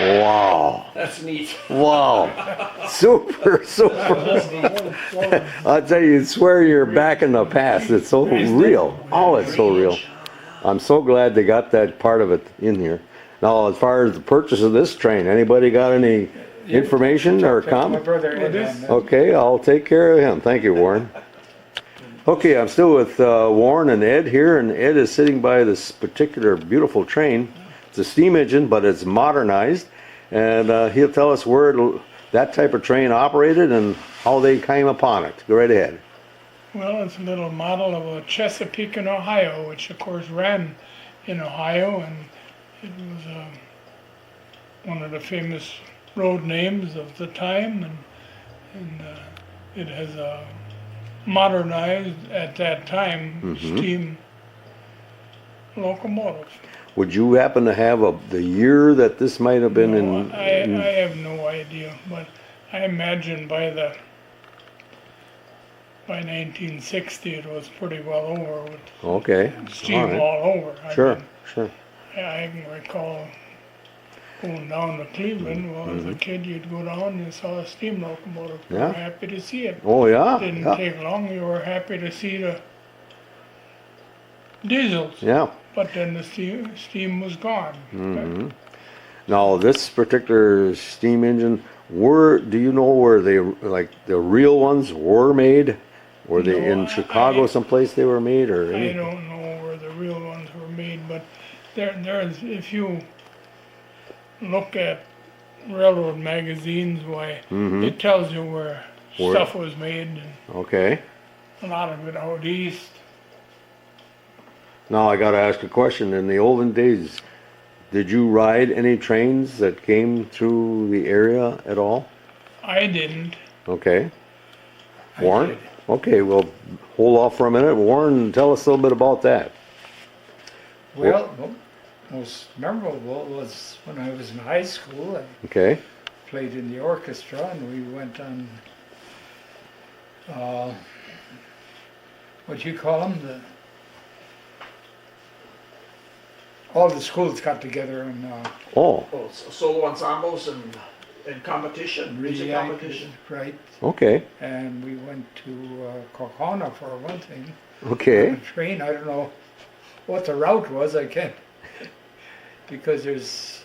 Speaker 2: Wow.
Speaker 12: That's neat.
Speaker 2: Wow. Super, super. I'll tell you, you'd swear you're back in the past. It's so real. Oh, it's so real. I'm so glad they got that part of it in here. Now, as far as the purchase of this train, anybody got any information or
Speaker 8: My
Speaker 2: comment?
Speaker 8: brother Ed on that.
Speaker 2: Okay, I'll take care of him. Thank you, Warren. Okay, I'm still with Warren and Ed here, and Ed is sitting by this particular beautiful train. It's a steam engine, but it's modernized, and he'll tell us where that type of train operated and how they came upon it. Go right ahead.
Speaker 13: Well, it's a little model of a Chesapeake in Ohio, which of course ran in Ohio, and it was one of the famous road names of the time, and it has a modernized at that time steam locomotive.
Speaker 2: Would you happen to have the year that this might have been in?
Speaker 13: I have no idea, but I imagine by 1960 it was pretty well over with
Speaker 2: Okay.
Speaker 13: steam
Speaker 2: All right.
Speaker 13: all over.
Speaker 2: Sure, sure.
Speaker 13: I can recall going down to Cleveland. Well, as a kid, you'd go down and you saw a steam locomotive. You
Speaker 2: Yeah.
Speaker 13: were happy to see it.
Speaker 2: Oh, yeah.
Speaker 13: Didn't
Speaker 2: Yeah.
Speaker 13: take long. You were happy to see the diesels.
Speaker 2: Yeah.
Speaker 13: But then the steam was gone.
Speaker 2: hmm Now, this particular steam engine, do you know where they, like the real ones were made? Were they
Speaker 13: No,
Speaker 2: in Chicago someplace they were made, or
Speaker 13: I
Speaker 2: anything?
Speaker 13: don't know where the real ones were made, but there's if you look at railroad magazines, why it tells you where stuff was made, and
Speaker 2: Okay.
Speaker 13: a lot of it out east.
Speaker 2: Now, I gotta ask a question. In the olden days, did you ride any trains that came through the area at all?
Speaker 13: I didn't.
Speaker 2: Okay. Warren? Okay, well, hold off for a minute. Warren, tell us a little bit about that.
Speaker 8: Well, most memorable was when I was in high school. I
Speaker 2: Okay.
Speaker 8: played in the orchestra, and we went on, what you call them, all the schools got together and
Speaker 2: Oh,
Speaker 12: Oh, solo ensembles and competition, music competition.
Speaker 8: right?
Speaker 2: okay.
Speaker 8: And we went to Kokona for one thing.
Speaker 2: Okay.
Speaker 8: On a train, I don't know what the route was, I can't, because there's,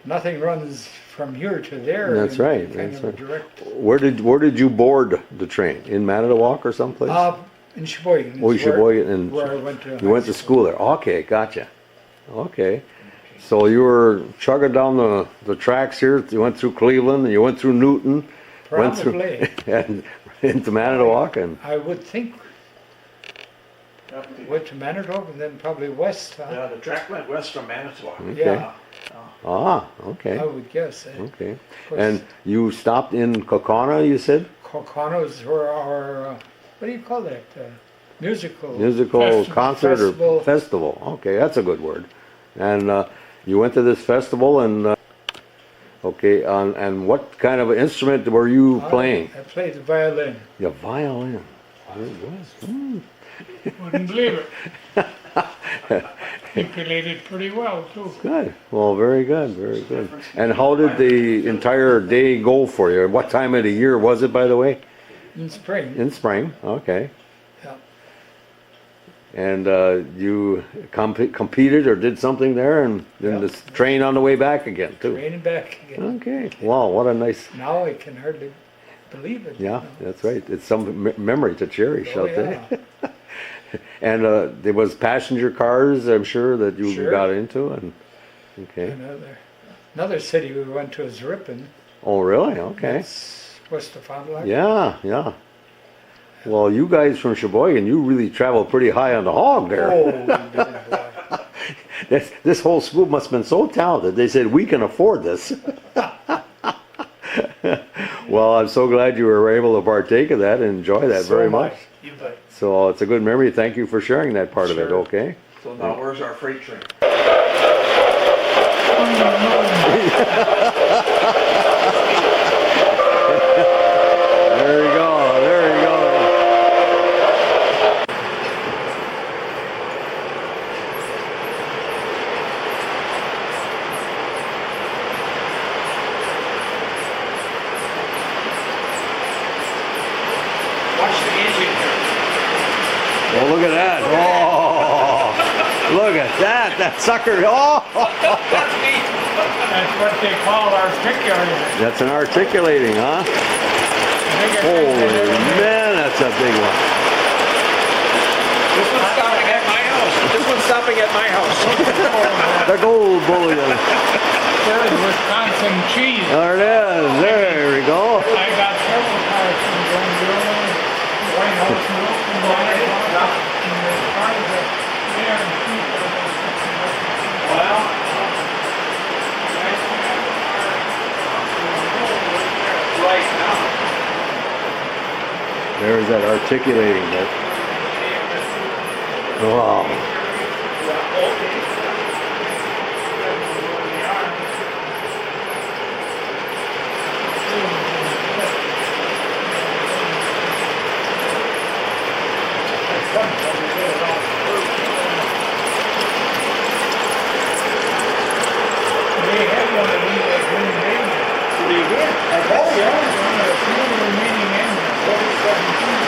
Speaker 8: nothing runs from here to there.
Speaker 2: That's
Speaker 8: in
Speaker 2: right,
Speaker 8: kind
Speaker 2: that's
Speaker 8: of a
Speaker 2: right.
Speaker 8: direct,
Speaker 2: Where did you board the train? In Manitowoc or someplace?
Speaker 8: in Sheboygan.
Speaker 2: Oh,
Speaker 8: is
Speaker 2: Sheboygan, and
Speaker 8: where I went to
Speaker 2: you
Speaker 8: high
Speaker 2: went to school there. Okay, gotcha. Okay. So you were chugging down the tracks here. You went through Cleveland, and you went through Newton, went through
Speaker 8: Probably.
Speaker 2: and into Manitowoc, and
Speaker 8: I would think went to Manitowoc and then probably west, huh?
Speaker 12: Yeah, the track went west from Manitowoc.
Speaker 2: Okay.
Speaker 8: Yeah,
Speaker 2: okay,
Speaker 8: I would guess.
Speaker 2: okay.
Speaker 8: Of course,
Speaker 2: And you stopped in Kokona, you said?
Speaker 8: Kokona is where our, what do you call that? Musical.
Speaker 2: Musical
Speaker 13: Festival.
Speaker 2: concert
Speaker 8: Festival.
Speaker 2: or festival. Okay, that's a good word. And you went to this festival, and okay, and what kind of instrument were you playing?
Speaker 8: I played the violin.
Speaker 2: The violin. Very good.
Speaker 13: Wouldn't believe it. He played it pretty well too.
Speaker 2: Good. Well, very good, very good. And how did the entire day go for you? What time of the year was it, by the way?
Speaker 8: In spring.
Speaker 2: In spring. Okay.
Speaker 8: Yeah.
Speaker 2: And you competed or did something there, and then
Speaker 8: Yeah.
Speaker 2: the train on the way back again too.
Speaker 8: Raining back again.
Speaker 2: Okay. Wow, what a nice.
Speaker 8: Now I can hardly believe it.
Speaker 2: Yeah, that's right. It's some memory to cherish,
Speaker 8: Oh,
Speaker 2: I'll tell you. And there was passenger cars, I'm sure, that you
Speaker 8: Sure.
Speaker 2: got into, and okay.
Speaker 8: Another city we went to is Ripon.
Speaker 2: Oh, really? Okay.
Speaker 8: It's west of Fond du Lac.
Speaker 2: Yeah, yeah. Well, you guys from Sheboygan, you really travel pretty high on the hog there.
Speaker 8: Oh, we did, boy.
Speaker 2: This whole school must have been so talented. They said, we can afford this. Well, I'm so glad you were able to partake of that and enjoy that
Speaker 8: So
Speaker 2: very
Speaker 8: am I.
Speaker 2: much.
Speaker 12: You bet.
Speaker 2: So it's a good memory. Thank you for sharing that part of it,
Speaker 8: Sure.
Speaker 2: okay?
Speaker 12: So now where's our freight train?
Speaker 2: There you go, there you go. look at that. Oh, look at that. That sucker. Oh,
Speaker 12: That's me.
Speaker 13: That's what they call articulating.
Speaker 2: that's an articulating, huh? Holy man, that's a big one.
Speaker 12: This one's stopping at my house. This one's stopping at my house.
Speaker 2: The gold bullion.
Speaker 13: There's Wisconsin cheese.
Speaker 2: There it is. There we go.
Speaker 13: I got several cars from Wendel, White House Milk, and Manitowoc, and there's cars that there and people.
Speaker 12: Well, right now.
Speaker 2: There's that articulating bit. Wow.
Speaker 13: They had one of these at Green Bay.
Speaker 12: They did.
Speaker 13: Oh, yeah. One of the few remaining engines, 2017.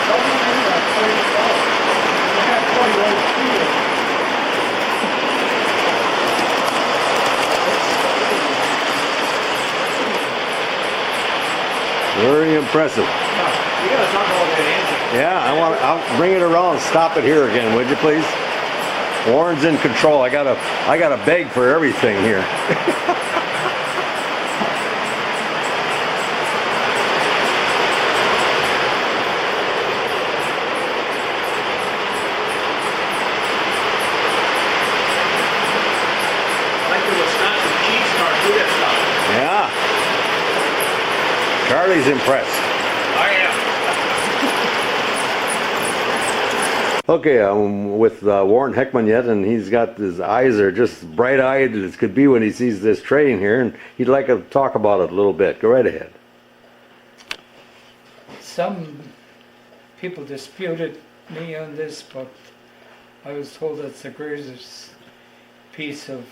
Speaker 13: Something like that, 30,000. They had 48 fields.
Speaker 2: Very impressive.
Speaker 12: You gotta talk about that engine.
Speaker 2: Yeah, I'll bring it around. Stop it here again, would you please? Warren's in control. I gotta beg for everything here.
Speaker 12: Like the Wisconsin cheese car, do that stuff.
Speaker 2: Yeah. Charlie's impressed.
Speaker 12: I am.
Speaker 2: Okay, I'm with Warren Heckamn yet, and he's got his eyes are just bright-eyed as could be when he sees this train here, and he'd like to talk about it a little bit. Go right ahead.
Speaker 8: Some people disputed me on this, but I was told it's the greatest piece of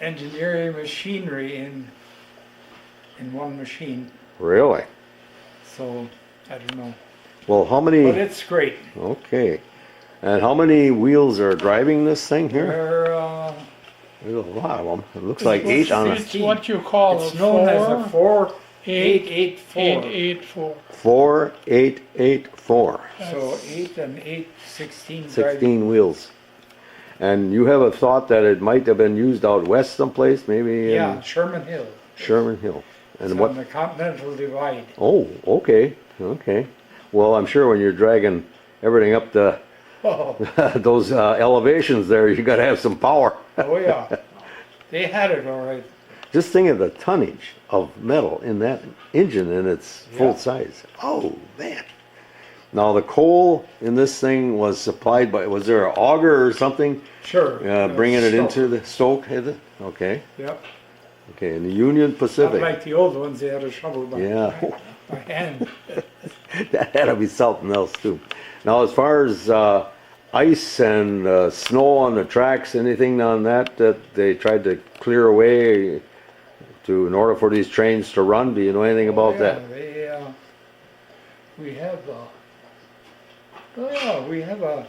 Speaker 8: engineering machinery in one machine.
Speaker 2: Really?
Speaker 8: So I don't know,
Speaker 2: Well, how many?
Speaker 8: but it's great.
Speaker 2: Okay. And how many wheels are driving this thing here?
Speaker 8: They're,
Speaker 2: There's a lot of them. It looks like 8 on
Speaker 13: It's what you call
Speaker 8: it's
Speaker 13: a
Speaker 8: known as a
Speaker 13: 884.
Speaker 8: 4884.
Speaker 2: 4884.
Speaker 8: So 8 and 8, 16
Speaker 2: 16 wheels. And you have a thought that it might have been used out west someplace, maybe
Speaker 8: Yeah,
Speaker 2: in
Speaker 8: Sherman Hill.
Speaker 2: Sherman Hill.
Speaker 8: It's
Speaker 2: And what?
Speaker 8: on the Continental Divide.
Speaker 2: Oh, okay, okay. Well, I'm sure when you're dragging everything up the
Speaker 8: Oh,
Speaker 2: those elevations there, you got to have some power.
Speaker 8: oh yeah. They had it all right.
Speaker 2: Just think of the tonnage of metal in that engine in its full
Speaker 8: Yeah.
Speaker 2: size. Oh man! Now the coal in this thing was supplied by. Was there an auger or something
Speaker 8: Sure.
Speaker 2: bringing it
Speaker 8: Stoke.
Speaker 2: into the stoke? Is it? Okay.
Speaker 8: Yep.
Speaker 2: Okay. In the Union
Speaker 8: Not
Speaker 2: Pacific.
Speaker 8: like the old ones, they had a shovel by,
Speaker 2: Yeah.
Speaker 8: by hand.
Speaker 2: That had to be something else too. Now, as far as ice and snow on the tracks, anything on that they tried to clear away in order for these trains to run? Do you know anything about
Speaker 8: Yeah,
Speaker 2: that?
Speaker 8: we have a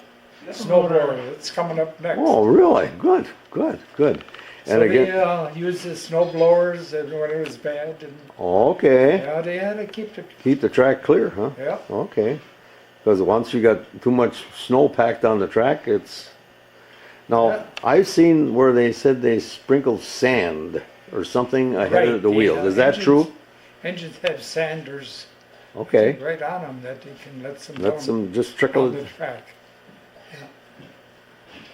Speaker 8: snowboard that's coming up next.
Speaker 2: Oh, really? Good, good, good.
Speaker 8: So
Speaker 2: And again,
Speaker 8: they used the snow blowers and when it was bad, and
Speaker 2: okay,
Speaker 8: yeah, they had to keep the
Speaker 2: keep the track clear, huh?
Speaker 8: yeah.
Speaker 2: Okay, because once you got too much snow packed on the track, it's. Now,
Speaker 8: Yeah.
Speaker 2: I've seen where they said they sprinkled sand or something ahead
Speaker 8: Right,
Speaker 2: of the wheels. Is that
Speaker 8: engines-
Speaker 2: true?
Speaker 8: Engines have sanders
Speaker 2: Okay.
Speaker 8: right on them that they can let some
Speaker 2: Let
Speaker 8: down
Speaker 2: some just trickle
Speaker 8: on the
Speaker 2: it,
Speaker 8: track.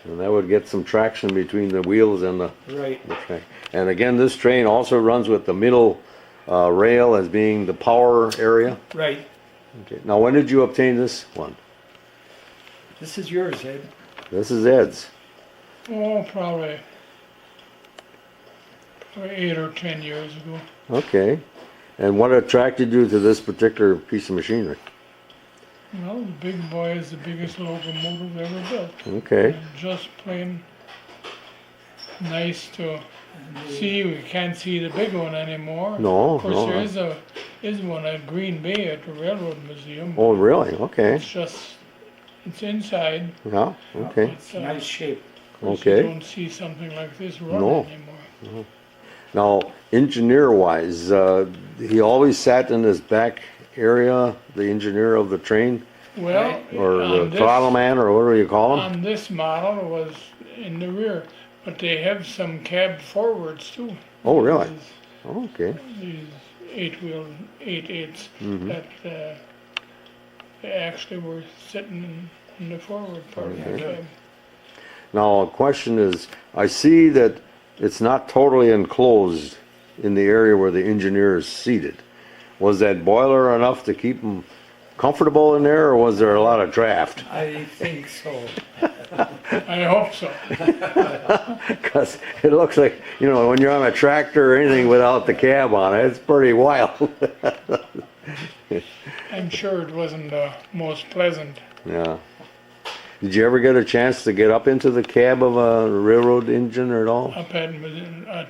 Speaker 2: and that would get some traction between the wheels and the
Speaker 8: Right.
Speaker 2: track. And again, this train also runs with the middle rail as being the power area.
Speaker 8: Right.
Speaker 2: Okay. Now, when did you obtain this one?
Speaker 8: This is yours, Ed.
Speaker 2: This is Ed's.
Speaker 13: Oh, probably 8 or 10 years ago.
Speaker 2: Okay. And what attracted you to this particular piece of machinery?
Speaker 13: Well, the big boy is the biggest locomotive ever built.
Speaker 2: Okay.
Speaker 13: And just plain nice to see. We can't see the big one anymore.
Speaker 2: No,
Speaker 13: Of course,
Speaker 2: no.
Speaker 13: there is a is one at Green Bay at the Railroad Museum.
Speaker 2: Oh, really? Okay.
Speaker 13: It's inside.
Speaker 2: Yeah, okay.
Speaker 13: It's
Speaker 8: Nice shape.
Speaker 2: Okay.
Speaker 13: You don't see something like this run
Speaker 2: No.
Speaker 13: anymore.
Speaker 2: Now, engineer-wise, he always sat in this back area, the engineer of the train,
Speaker 13: Well,
Speaker 2: or the
Speaker 13: on this-
Speaker 2: throttle man, or whatever you call him?
Speaker 13: On this model it was in the rear, but they have some cab forwards too.
Speaker 2: Oh, really?
Speaker 13: These-
Speaker 2: Okay.
Speaker 13: These 8-wheel 8/8s
Speaker 2: Mhm.
Speaker 13: that they actually were sitting in the forward part of the
Speaker 2: Okay.
Speaker 13: cab.
Speaker 2: Now, a question is, I see that it's not totally enclosed in the area where the engineer is seated. Was that boiler enough to keep him comfortable in there, or was there a lot of draft?
Speaker 8: I think so.
Speaker 13: I hope so.
Speaker 2: Because it looks like, you know, when you're on a tractor or anything without the cab on it, it's pretty wild.
Speaker 13: I'm sure it wasn't the most pleasant.
Speaker 2: Yeah. Did you ever get a chance to get up into the cab of a railroad engine or at all?
Speaker 13: Up at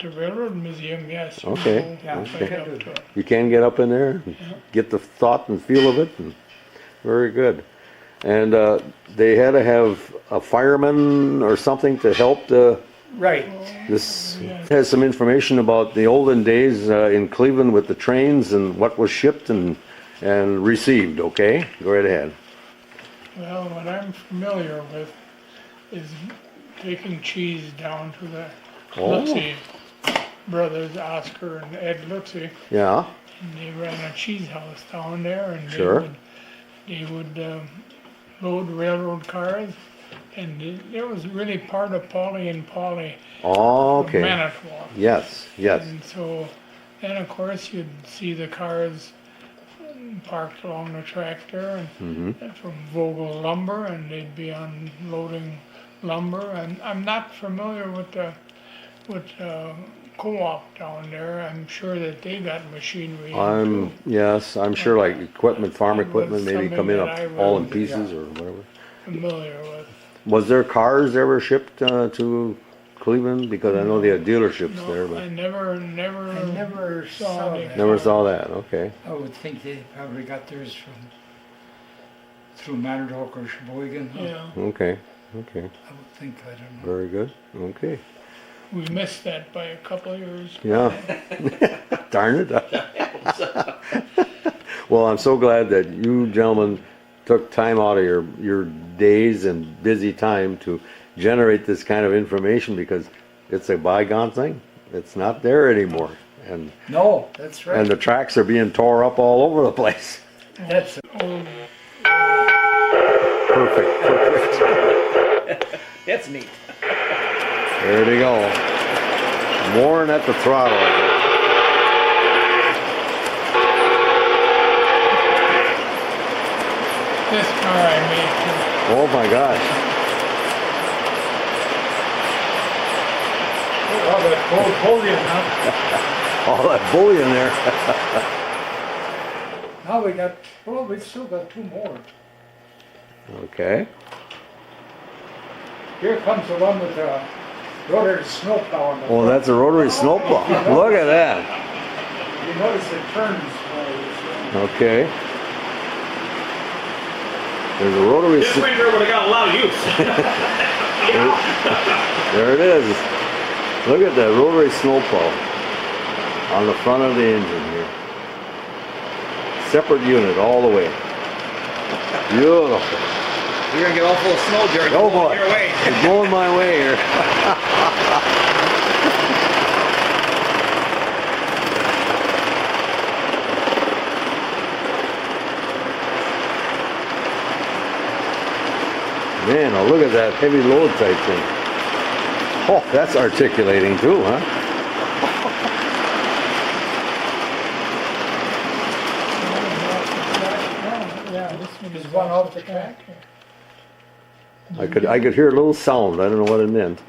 Speaker 13: the Railroad Museum, yes. you
Speaker 2: Okay.
Speaker 13: go
Speaker 8: Yeah,
Speaker 13: right
Speaker 8: okay.
Speaker 13: up to it.
Speaker 2: You can get up in there, and get the thought and feel of it, and very good. And they had to have a fireman or something to help the.
Speaker 8: Right.
Speaker 2: This has some information about the olden days in Cleveland with the trains and what was shipped and received. Okay, go right ahead.
Speaker 13: Well, what I'm familiar with is taking cheese down to the
Speaker 2: Oh.
Speaker 13: Lutzy brothers, Oscar and Ed Lutzy.
Speaker 2: Yeah.
Speaker 13: And they ran a cheese house down there, and
Speaker 2: Sure.
Speaker 13: they would load railroad cars, and it was really part of Paulie and Paulie,
Speaker 2: Okay.
Speaker 13: Manitowoc.
Speaker 2: Yes. Yes.
Speaker 13: And so, then of course you'd see the cars parked along the tractor and from Vogel Lumber, and they'd be unloading lumber. And I'm not familiar with the co-op down there. I'm sure that they got machinery. in too.
Speaker 2: Yes. I'm sure like equipment, farm
Speaker 13: It was
Speaker 2: equipment, maybe
Speaker 13: something
Speaker 2: come in
Speaker 13: that I
Speaker 2: all in
Speaker 13: was,
Speaker 2: pieces or whatever.
Speaker 13: Familiar with.
Speaker 2: Was there cars ever shipped to Cleveland? Because I know they had dealerships there,
Speaker 13: No, I
Speaker 2: but
Speaker 13: never
Speaker 8: saw
Speaker 13: any
Speaker 8: that.
Speaker 2: never
Speaker 13: cars.
Speaker 2: saw that. Okay.
Speaker 8: I would think they probably got theirs through Manitowoc or Sheboygan.
Speaker 13: Yeah,
Speaker 2: Okay. Okay.
Speaker 8: I would think, I don't know.
Speaker 2: Very good. Okay.
Speaker 13: we missed that by a couple of years.
Speaker 2: Yeah. Darn it. Well, I'm so glad that you gentlemen took time out of your days and busy time to generate this kind of information, because it's a bygone thing. It's not there anymore. And
Speaker 8: No, that's right.
Speaker 2: the tracks are being tore up all over the place.
Speaker 8: That's
Speaker 13: Old
Speaker 2: Perfect. Perfect.
Speaker 12: That's neat.
Speaker 2: There they go. Warren at the throttle.
Speaker 13: this car I made too.
Speaker 2: Oh my gosh.
Speaker 8: all that gold bullion, huh?
Speaker 2: All that bullion there.
Speaker 8: Now we still got two more.
Speaker 2: Okay.
Speaker 8: Here comes the one with the rotary snowplow on the
Speaker 2: Oh,
Speaker 8: front.
Speaker 2: that's a rotary snowplow. Look at that.
Speaker 8: You notice it turns.
Speaker 2: Okay. There's a rotary.
Speaker 12: This winter would have got a lot of use.
Speaker 2: There it is. Look at that rotary snowplow on the front of the engine here. Separate unit all the way. Beautiful.
Speaker 12: You're gonna get all full of snow, Jerry.
Speaker 2: Oh boy,
Speaker 12: Your way.
Speaker 2: it's blowing my way here. Man, oh, look at that heavy load type thing. Oh, that's articulating too, huh?
Speaker 13: Yeah, this one
Speaker 8: There's
Speaker 13: is
Speaker 8: one off the track.
Speaker 2: I could hear a little sound. I don't know what it meant.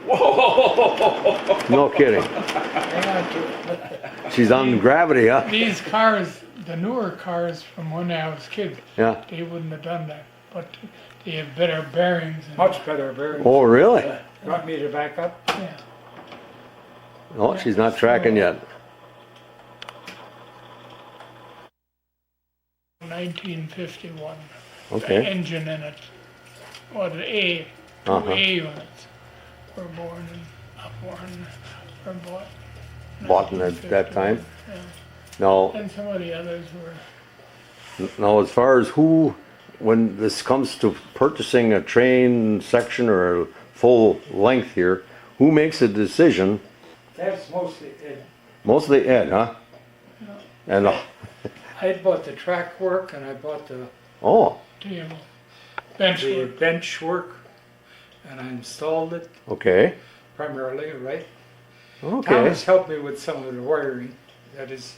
Speaker 12: Whoa!
Speaker 2: No kidding.
Speaker 8: Hang on to it.
Speaker 2: She's on gravity, huh?
Speaker 13: These cars, the newer cars from when I was a kid,
Speaker 2: Yeah.
Speaker 13: they wouldn't have done that, but they have better bearings. And,
Speaker 8: Much better, very.
Speaker 2: Oh, really?
Speaker 8: Want me to back up?
Speaker 13: yeah.
Speaker 2: Oh, she's not tracking yet.
Speaker 13: 1951.
Speaker 2: Okay.
Speaker 13: Engine in it. Well, the A, 2
Speaker 2: Uh-huh.
Speaker 13: A units were born in, were bought.
Speaker 2: Bought in that time?
Speaker 13: Yeah.
Speaker 2: Now,
Speaker 13: And some of the others were,
Speaker 2: now, as far as who, when this comes to purchasing a train section or a full length here, who makes a decision?
Speaker 8: That's mostly Ed.
Speaker 2: Mostly Ed, huh? And,
Speaker 8: I bought the track work and I bought the
Speaker 2: oh,
Speaker 13: table, bench
Speaker 8: the
Speaker 13: work.
Speaker 8: bench work, and I installed it
Speaker 2: okay,
Speaker 8: primarily, right?
Speaker 2: okay.
Speaker 8: Thomas helped me with some of the wiring. That is,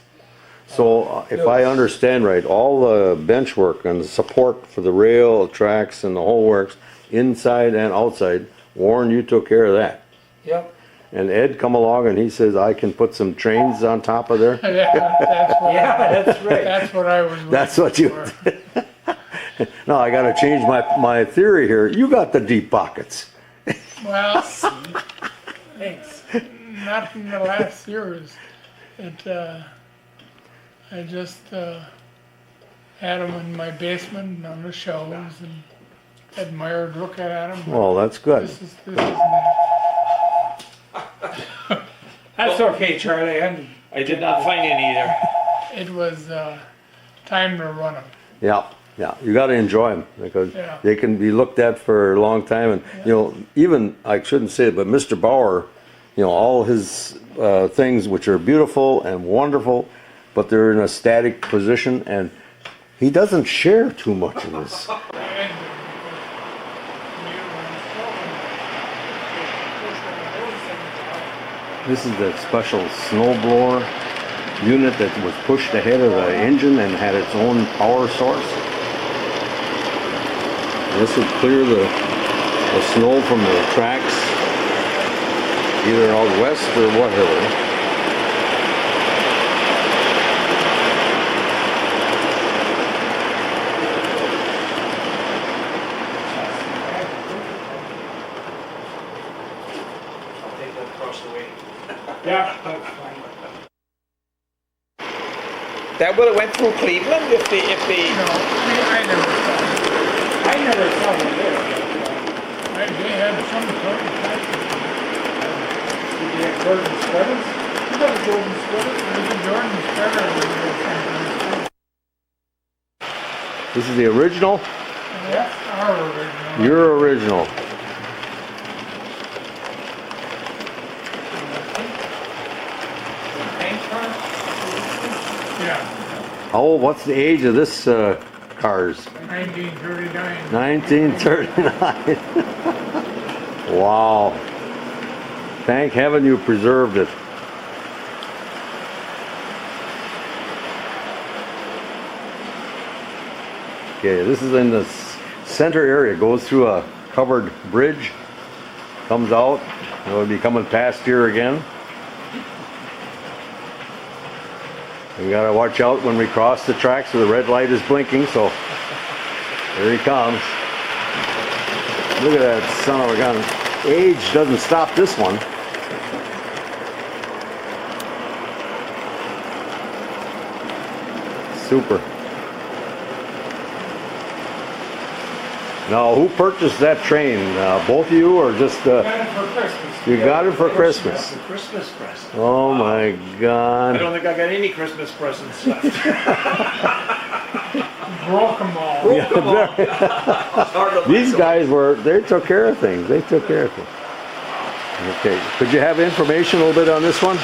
Speaker 2: So, if I understand right, all the bench work and the support for the rail tracks and the whole works, inside and outside, Warren, you took care of that.
Speaker 8: yep.
Speaker 2: And Ed come along and he says, I can put some trains on top of there?
Speaker 13: Yeah, that's what,
Speaker 8: Yeah, that's right.
Speaker 13: that's what I was
Speaker 2: That's
Speaker 13: looking
Speaker 2: what
Speaker 13: for.
Speaker 2: you, no, I gotta change my theory here. You got the deep pockets.
Speaker 13: Well,
Speaker 8: Thanks.
Speaker 13: not in the last years. I just had them in my basement and on the shelves and admired looking at them.
Speaker 2: Well, that's good.
Speaker 13: This is next.
Speaker 8: That's okay, Charlie.
Speaker 12: I did not find any either.
Speaker 13: It was time to run them.
Speaker 2: Yeah, yeah, you gotta enjoy them because
Speaker 13: Yeah.
Speaker 2: they can be looked at for a long time. And, you know, even, I shouldn't say it, but Mr. Bauer, you know, all his things which are beautiful and wonderful, but they're in a static position and he doesn't share too much of this. This is the special snow blower unit that was pushed ahead of the engine and had its own power source. This would clear the snow from the tracks, either out west or whatever.
Speaker 12: I'll take that across the way.
Speaker 8: Yeah, that's fine.
Speaker 12: That would have went through Cleveland if the,
Speaker 13: No, I never saw them.
Speaker 8: I never saw them there.
Speaker 13: They had some sort of factory.
Speaker 8: Did you have Gordon sweaters?
Speaker 13: You got a golden sweater? There's a Jordan sweater over there someplace.
Speaker 2: This is the original?
Speaker 13: That's our original.
Speaker 2: Your original.
Speaker 13: Yeah,
Speaker 2: Oh, what's the age of this cars?
Speaker 13: 1939.
Speaker 2: 1939. Wow. Thank heaven you preserved it. Okay, this is in the center area. Goes through a covered bridge, comes out. It'll be coming past here again. We gotta watch out when we cross the tracks, so the red light is blinking, so there he comes. Look at that son of a gun. Age doesn't stop this one. Super. Now, who purchased that train? Both of you, or just?
Speaker 8: Got it for Christmas.
Speaker 2: You got it for Christmas.
Speaker 12: a Christmas present.
Speaker 2: Oh my
Speaker 12: I
Speaker 2: God!
Speaker 12: don't think I got any Christmas presents left.
Speaker 13: Broke them all.
Speaker 2: These guys they took care of things. They took care of things. Okay, could you have information a little bit on this one?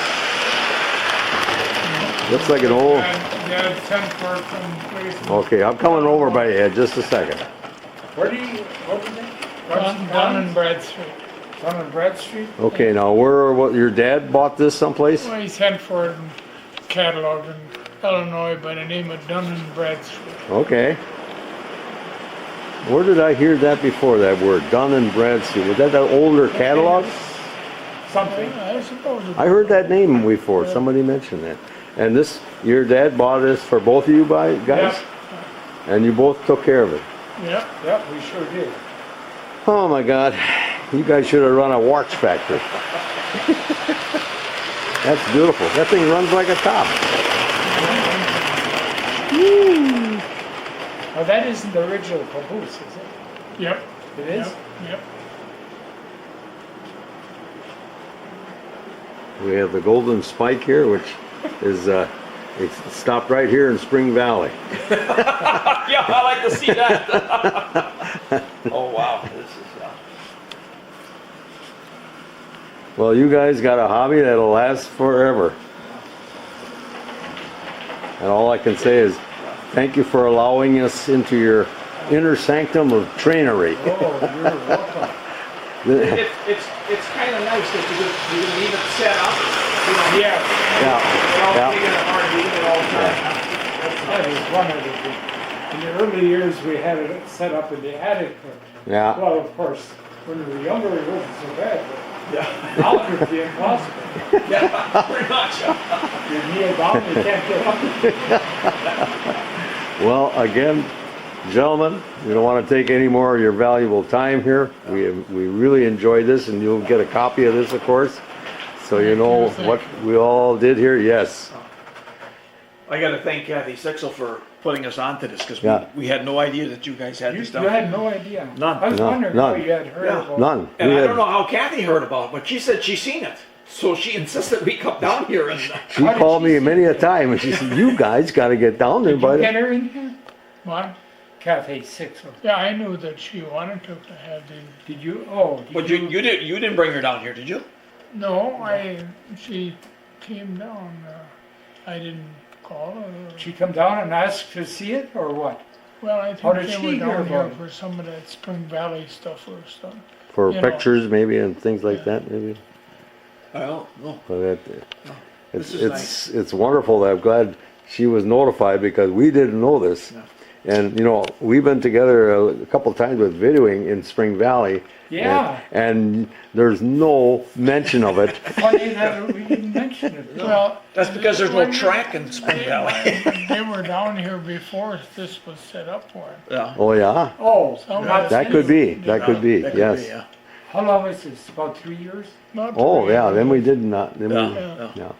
Speaker 2: Looks like an old.
Speaker 13: Dad sent for it from place.
Speaker 2: Okay, I'm coming over by Ed. Just a second.
Speaker 8: What was it?
Speaker 13: Dun and Bradstreet.
Speaker 8: Dun and Bradstreet?
Speaker 2: Okay, now what? Your dad bought this someplace?
Speaker 13: Well, he sent for it in catalog in Illinois by the name of Dun and Bradstreet.
Speaker 2: Okay. Where did I hear that before? That word, Dun and Bradstreet. Was that the older catalog?
Speaker 8: Something.
Speaker 13: I suppose.
Speaker 2: I heard that name before. Somebody mentioned that. And this, your dad bought this for both of you guys?
Speaker 8: Yep.
Speaker 2: And you both took care of it.
Speaker 13: Yep.
Speaker 8: Yep, we sure did.
Speaker 2: Oh my God. You guys should have run a watch factory. That's beautiful. That thing runs like a top.
Speaker 8: Oh, that isn't the original caboose, is it?
Speaker 13: Yep.
Speaker 8: It is?
Speaker 13: Yep.
Speaker 2: We have the Golden Spike here, which is it's stopped right here in Spring Valley.
Speaker 12: Yeah, I like to see that. Oh, wow. This is,
Speaker 2: Well, you guys got a hobby that'll last forever. And all I can say is thank you for allowing us into your inner sanctum of trainery.
Speaker 8: Oh, you're welcome.
Speaker 12: it's kind of nice that you can leave it set up. You know,
Speaker 8: Yeah,
Speaker 12: without
Speaker 2: Yeah.
Speaker 12: taking it apart, leaving it all set.
Speaker 8: that is one of the things. In the early years, we had it set up in the attic.
Speaker 2: Yeah.
Speaker 8: Well, of course, when we were younger, it wasn't so bad. But
Speaker 12: Yeah.
Speaker 8: now it would be impossible.
Speaker 12: Yeah, pretty much.
Speaker 8: You kneel down, you can't get up.
Speaker 2: Well, again, gentlemen, we don't want to take any more of your valuable time here. We really enjoyed this, and you'll get a copy of this, of course, so you know what we all did here. Yes.
Speaker 12: I got to thank Kathy Sixel for putting us onto this because
Speaker 2: Yeah.
Speaker 12: we had no idea that you guys had this
Speaker 8: You
Speaker 12: done.
Speaker 8: had no idea.
Speaker 12: None.
Speaker 8: I was
Speaker 2: No,
Speaker 8: wondering
Speaker 2: none.
Speaker 8: how you had heard
Speaker 12: Yeah.
Speaker 8: about
Speaker 2: None.
Speaker 12: And
Speaker 2: We
Speaker 12: I
Speaker 2: had-
Speaker 12: don't know how Kathy heard about it, but she said she seen it. So she insisted we come down here and.
Speaker 2: She called me many a time, and she said, "You guys got to get down there."
Speaker 8: Did you
Speaker 2: By
Speaker 8: get her in here?
Speaker 13: What?
Speaker 8: Kathy Sixel.
Speaker 13: Yeah, I knew that she wanted to have the.
Speaker 8: Did you? Oh, did
Speaker 12: But you didn't bring her down here, did you?
Speaker 13: No, she came down. I didn't call her.
Speaker 8: she come down and ask to see it, or what?
Speaker 13: Well, I
Speaker 8: How
Speaker 13: think
Speaker 8: did
Speaker 13: they
Speaker 8: she
Speaker 13: were
Speaker 8: hear
Speaker 13: down here
Speaker 8: about it?
Speaker 13: for some of that Spring Valley stuff or something.
Speaker 2: for
Speaker 13: you know.
Speaker 2: pictures, maybe, and things like that, maybe.
Speaker 12: I don't know.
Speaker 2: But
Speaker 12: This is
Speaker 2: it's wonderful. That I'm glad she was notified because we didn't know this.
Speaker 12: Yeah.
Speaker 2: And you know, we've been together a couple of times with videoing in Spring Valley.
Speaker 8: Yeah.
Speaker 2: And there's no mention of it.
Speaker 8: Funny that we didn't mention it.
Speaker 13: Well,
Speaker 12: That's because there's no
Speaker 13: when-
Speaker 12: track in Spring Valley.
Speaker 13: They were down here before this was set up for it.
Speaker 12: Yeah.
Speaker 2: Oh yeah,
Speaker 8: Oh,
Speaker 13: Some
Speaker 8: not
Speaker 13: of
Speaker 2: that
Speaker 8: since-
Speaker 2: could be. That could be.
Speaker 12: That could
Speaker 2: Yes.
Speaker 12: be, yeah.
Speaker 8: How long was this? About 3 years?
Speaker 13: Not
Speaker 2: Oh
Speaker 13: three
Speaker 2: yeah.
Speaker 13: years.
Speaker 2: Then we did not. Then
Speaker 12: Yeah,
Speaker 2: we,
Speaker 12: yeah.
Speaker 2: yeah.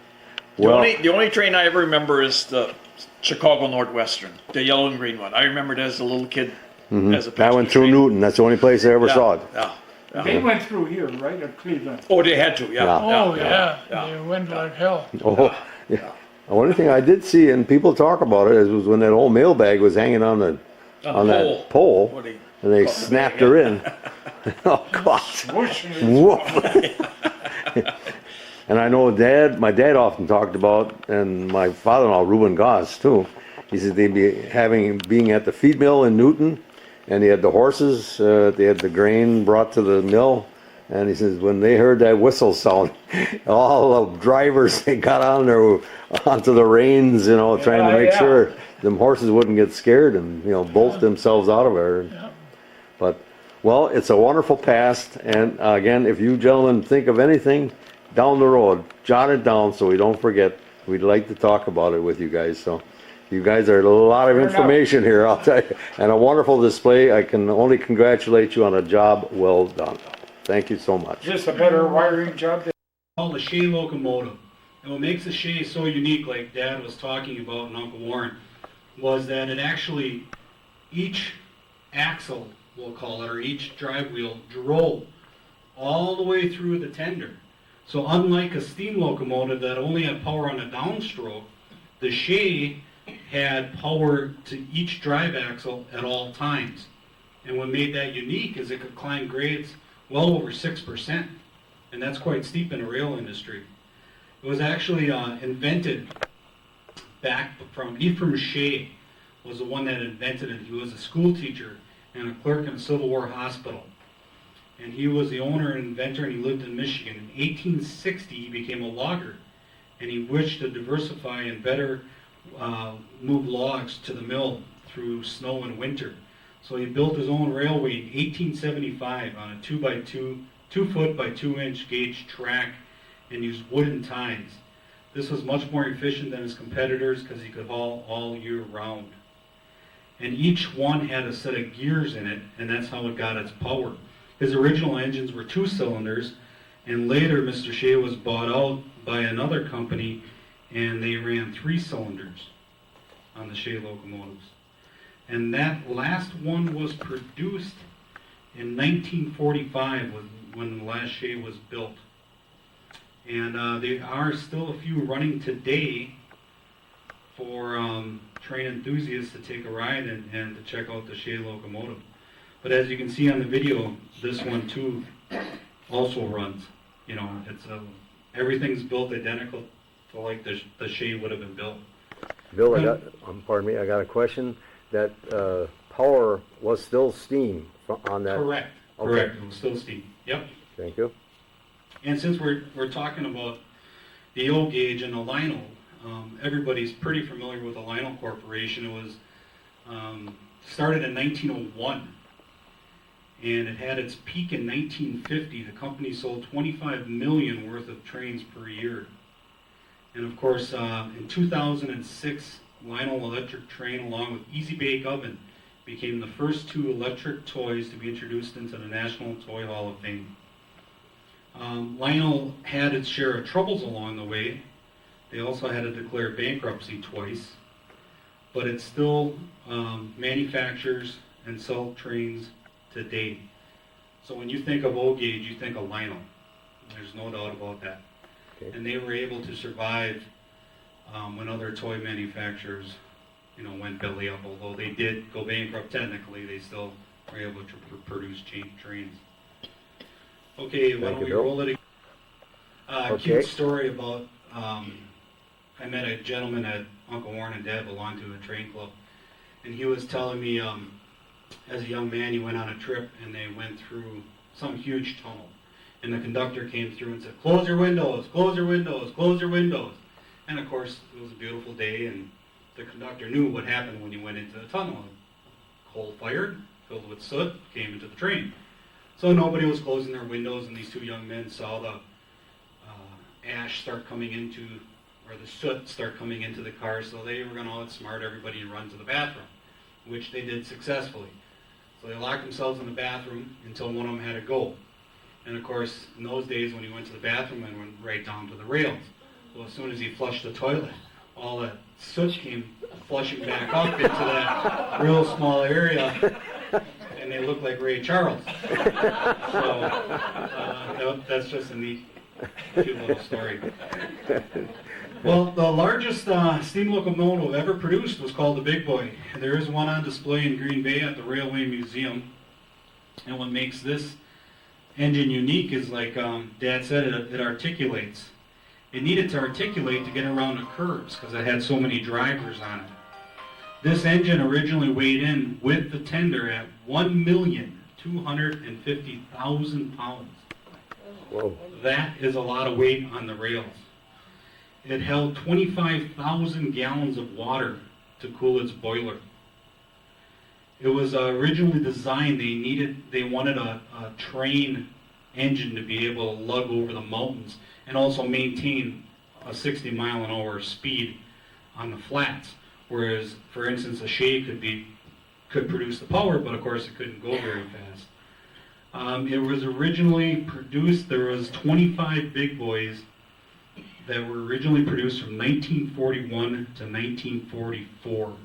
Speaker 12: The
Speaker 2: Well,
Speaker 12: only train I ever remember is the Chicago Northwestern, the yellow and green one. I remember it as a little kid. As a
Speaker 2: that went
Speaker 12: passenger
Speaker 2: through
Speaker 12: train.
Speaker 2: Newton. That's the only place I ever
Speaker 12: Yeah,
Speaker 2: saw it.
Speaker 12: Yeah. Yeah.
Speaker 8: They went through here, right, at Cleveland.
Speaker 12: Oh, they had to. Yeah.
Speaker 2: Yeah.
Speaker 13: Oh, yeah.
Speaker 12: yeah.
Speaker 13: They went like hell.
Speaker 2: Oh, yeah. The only thing I did see, and people talk about it, is was when that old mailbag was hanging on the
Speaker 12: On the
Speaker 2: that pole,
Speaker 12: What they
Speaker 2: and they
Speaker 12: caught the
Speaker 2: snapped
Speaker 12: bag,
Speaker 2: her in. Oh God!
Speaker 8: Whoosh.
Speaker 2: Woof. And I know my dad often talked about, and my father-in-law Reuben Goss too. He said they'd be being at the feed mill in Newton, and he had the horses. They had the grain brought to the mill, and he says when they heard that whistle sound, all the drivers they got on there onto the reins, you know, trying to make
Speaker 8: Yeah.
Speaker 2: sure them horses wouldn't get scared and bolt themselves out of there.
Speaker 13: Yeah.
Speaker 2: But well, it's a wonderful past, and again, if you gentlemen think of anything down the road, jot it down so we don't forget. We'd like to talk about it with you guys. So you guys are a lot of
Speaker 8: Fair enough.
Speaker 2: information here, I'll tell you, and a wonderful display. I can only congratulate you on a job well done. Thank you so much.
Speaker 8: Just a better wiring job.
Speaker 11: Called the Shea locomotive. And what makes the Shea so unique, like Dad was talking about and Uncle Warren, was that it actually, each axle, we'll call it, or each drive wheel, drove all the way through the tender. So unlike a steam locomotive that only had power on the downstroke, the Shea had power to each drive axle at all times. And what made that unique is it could climb grades well over 6%, and that's quite steep in the rail industry. It was actually invented back from Ephraim Shea was the one that invented it. He was a school teacher and a clerk in a Civil War hospital. And he was the owner and inventor, and he lived in Michigan. In 1860, he became a logger, and he wished to diversify and better move logs to the mill through snow and winter. So he built his own railway in 1875 on a 2-foot by 2-inch gauge track and used wooden ties. This was much more efficient than his competitors because he could haul all year round. And each one had a set of gears in it, and that's how it got its power. His original engines were 2 cylinders, and later Mr. Shea was bought out by another company, and they ran 3 cylinders on the Shea locomotives. And that last one was produced in 1945 when the last shade was built. And there are still a few running today for train enthusiasts to take a ride and to check out the shade locomotive. But as you can see on the video, this one too also runs. You know, it's everything's built identical to like the shade would have been built.
Speaker 2: Bill, pardon me, I got a question. That power was still steam on that?
Speaker 11: Correct.
Speaker 2: Okay.
Speaker 11: Correct. It was still steam. Yep.
Speaker 2: Thank you.
Speaker 11: And since we're talking about the O gauge and the Lionel, everybody's pretty familiar with the Lionel Corporation. It was started in 1901, and it had its peak in 1950. The company sold 25 million worth of trains per year. And of course, in 2006, Lionel electric train, along with Easy Bake Oven, became the first two electric toys to be introduced into the National Toy Hall of Fame. Lionel had its share of troubles along the way. They also had to declare bankruptcy twice, but it still manufactures and sells trains today. So when you think of O gauge, you think of Lionel. There's no doubt about that.
Speaker 2: Okay.
Speaker 11: And they were able to survive when other toy manufacturers, went belly up. Although they did go bankrupt technically, they still were able to produce trains. Okay, why don't we roll it? Cute story about, I met a gentleman that Uncle Warren and Dad belonged to a train club, and he was telling me as a young man he went on a trip and they went through some huge tunnel, and the conductor came through and said, "Close your windows, close your windows, close your windows." And of course it was a beautiful day, and the conductor knew what happened when you went into the tunnel. Coal fired, filled with soot, came into the train. So nobody was closing their windows, and these two young men saw the ash start coming into, or the soot start coming into the car, so they were going to outsmart everybody and run to the bathroom, which they did successfully. So they locked themselves in the bathroom until one of them had to go. And of course, in those days when he went to the bathroom, it went right down to the rails. Well, as soon as he flushed the toilet, all that soot came flushing back up into that real small area, and they looked like Ray Charles. So that's just a neat, cute little story. Well, the largest steam locomotive ever produced was called the Big Boy. There is one on display in Green Bay at the Railway Museum. And what makes this engine unique is, like Dad said, it articulates. It needed to articulate to get around the curves because it had so many drivers on it. This engine originally weighed in with the tender at 1,250,000 pounds.
Speaker 2: Whoa.
Speaker 11: That is a lot of weight on the rails. It held 25,000 gallons of water to cool its boiler. It was originally designed, they wanted a train engine to be able to lug over the mountains and also maintain a 60-mile-an-hour speed on the flats. Whereas, for instance, a shade could produce the power, but of course it couldn't go very fast. It was originally produced, there was 25 Big Boys that were originally produced from 1941 to 1944.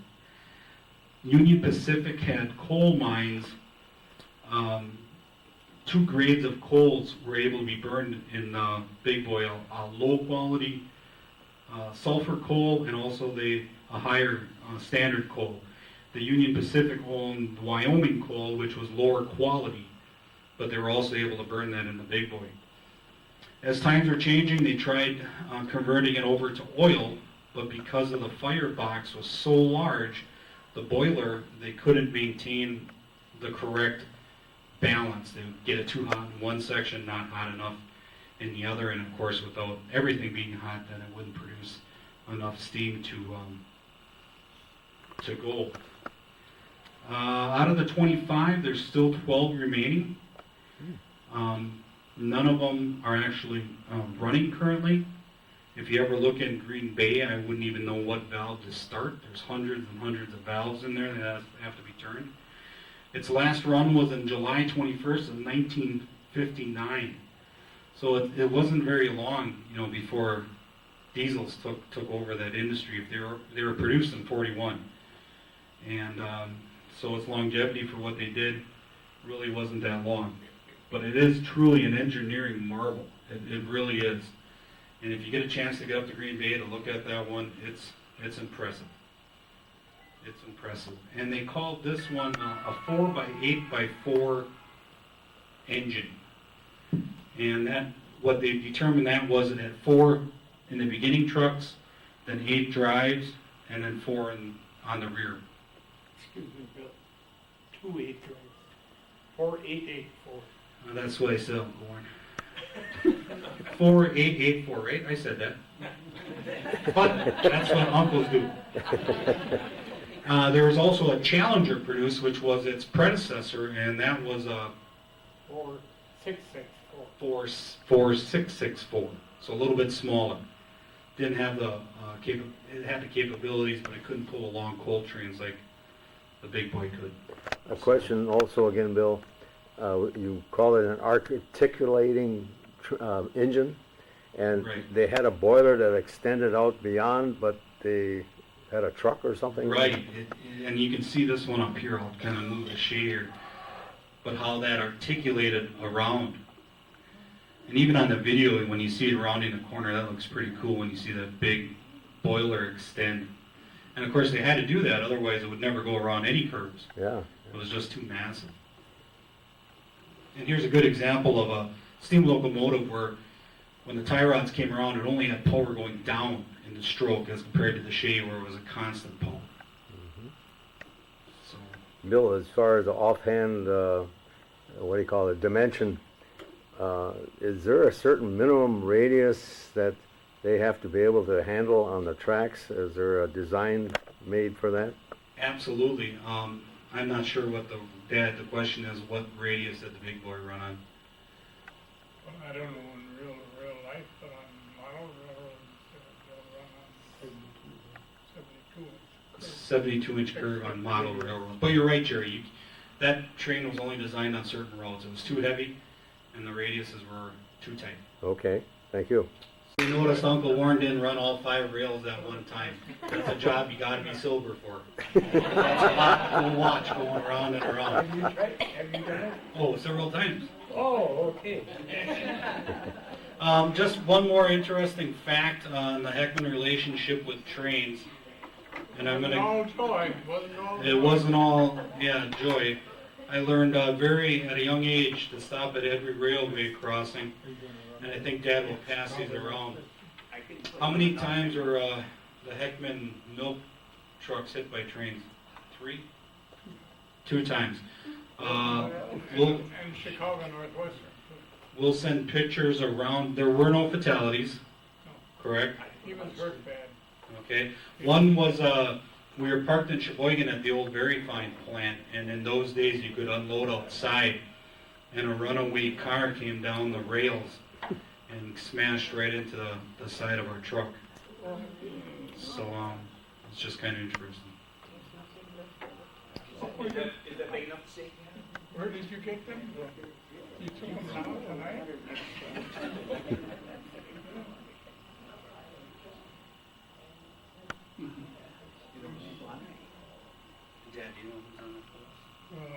Speaker 11: Union Pacific had coal mines. Two grades of coals were able to be burned in Big Boy, a low quality sulfur coal and also a higher standard coal. The Union Pacific owned the Wyoming coal, which was lower quality, but they were also able to burn that in the Big Boy. As times were changing, they tried converting it over to oil, but because of the firebox was so large, the boiler, they couldn't maintain the correct balance. They would get it too hot in one section, not hot enough in the other, and of course without everything being hot, then it wouldn't produce enough steam to go. Out of the 25, there's still 12 remaining. None of them are actually running currently. If you ever look in Green Bay, I wouldn't even know what valve to start. There's hundreds and hundreds of valves in there that have to be turned. Its last run was on July 21st of 1959. So it wasn't very long, before diesels took over that industry. They were produced in 41. And so its longevity for what they did really wasn't that long. But it is truly an engineering marvel. It really is. And if you get a chance to get up to Green Bay to look at that one, it's impressive. It's impressive. And they called this one a 4x8x4 engine. And that, what they determined that was it had 4 in the beginning trucks, then 8 drives, and then 4 on the rear.
Speaker 13: Excuse me, Bill. 2 8 drives. 4884.
Speaker 11: That's what I said, Warren. 4884, right? I said that. But that's what uncles do. There was also a Challenger produced, which was its predecessor, and that was a
Speaker 13: 4664.
Speaker 11: 4664, so a little bit smaller. Didn't have the it had the capabilities, but it couldn't pull a long coal trains like the big boy could.
Speaker 2: A question also again, Bill. You call it an articulating engine, and
Speaker 11: Right.
Speaker 2: they had a boiler that extended out beyond, but they had a truck or something?
Speaker 11: Right, and you can see this one up here. I'll kind of move the shade here, but how that articulated around. And even on the video, when you see it rounding the corner, that looks pretty cool when you see that big boiler extend. And of course, they had to do that, otherwise it would never go around any curves.
Speaker 2: Yeah.
Speaker 11: It was just too massive. And here's a good example of a steam locomotive where when the tie rods came around, it only had power going down in the stroke as compared to the shade where it was a constant power. So,
Speaker 2: Bill, as far as the offhand, what do you call it, dimension, is there a certain minimum radius that they have to be able to handle on the tracks? Is there a design made for that?
Speaker 11: absolutely. I'm not sure what the question is, what radius did the big boy run on?
Speaker 13: Well, I don't know in real life, but on model railroads, they'll run on 72 inch.
Speaker 11: 72-inch curve on model railroad. But you're right, Jerry. That train was only designed on certain roads. It was too heavy, and the radiuses were too tight.
Speaker 2: Okay, thank you.
Speaker 11: You notice Uncle Warren didn't run all 5 rails at one time. That's a job you got to be sober for. That's a lot to watch going around and around.
Speaker 8: Have you tried? Have you done it?
Speaker 11: Oh, several times.
Speaker 8: Oh, okay.
Speaker 11: Just one more interesting fact on the Heckamn relationship with trains. And I'm going to...
Speaker 13: No joy, wasn't all
Speaker 11: It wasn't all, joy. I learned at a young age to stop at every railway crossing, and I think Dad will pass these around. How many times were the Heckamn milk trucks hit by trains? 3? 2 times.
Speaker 13: and Chicago Northwestern.
Speaker 11: We'll send pictures around. There were no fatalities, correct?
Speaker 13: He was hurt bad.
Speaker 11: Okay. One was we were parked in Sheboygan at the old Very Fine plant, and in those days you could unload outside, and a runaway car came down the rails and smashed right into the side of our truck. So it's just kind of interesting.
Speaker 12: Is that big enough to see?
Speaker 13: Where did you get them? You took them down tonight?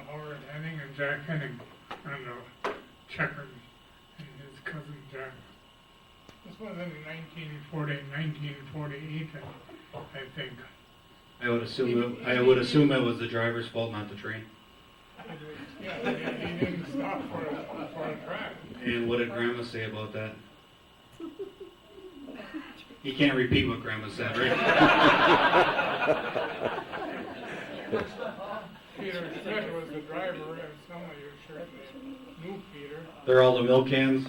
Speaker 13: Howard Henning and Jack Henning on the checkers, and his cousin Jack. This was in 1948, I think.
Speaker 11: I would assume it was the driver's fault, not the train.
Speaker 13: Yeah, he didn't stop for a track.
Speaker 11: And what did Grandma say about that? You can't repeat what Grandma said, right?
Speaker 13: Peter Smith was the driver, and some of you certainly knew Peter.
Speaker 11: They're all the milk cans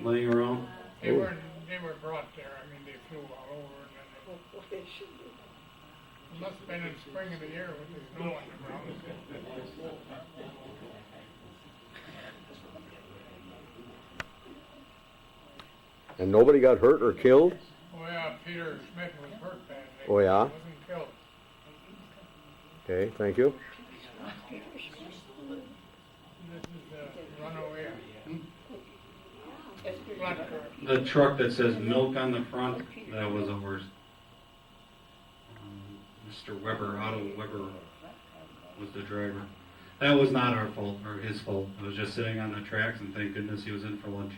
Speaker 11: laying around.
Speaker 13: They were brought there. I mean, they flew all over, and then it must have been in spring of the year with the snow on the ground.
Speaker 2: And nobody got hurt or killed?
Speaker 13: Oh yeah, Peter Smith was hurt badly.
Speaker 2: Oh, yeah?
Speaker 13: He wasn't killed.
Speaker 2: Okay, thank you.
Speaker 13: This is the runaway. Flat car.
Speaker 11: The truck that says milk on the front, that was ours. Mr. Weber, Otto Weber, was the driver. That was not our fault, or his fault. I was just sitting on the tracks, and thank goodness he was in for lunch.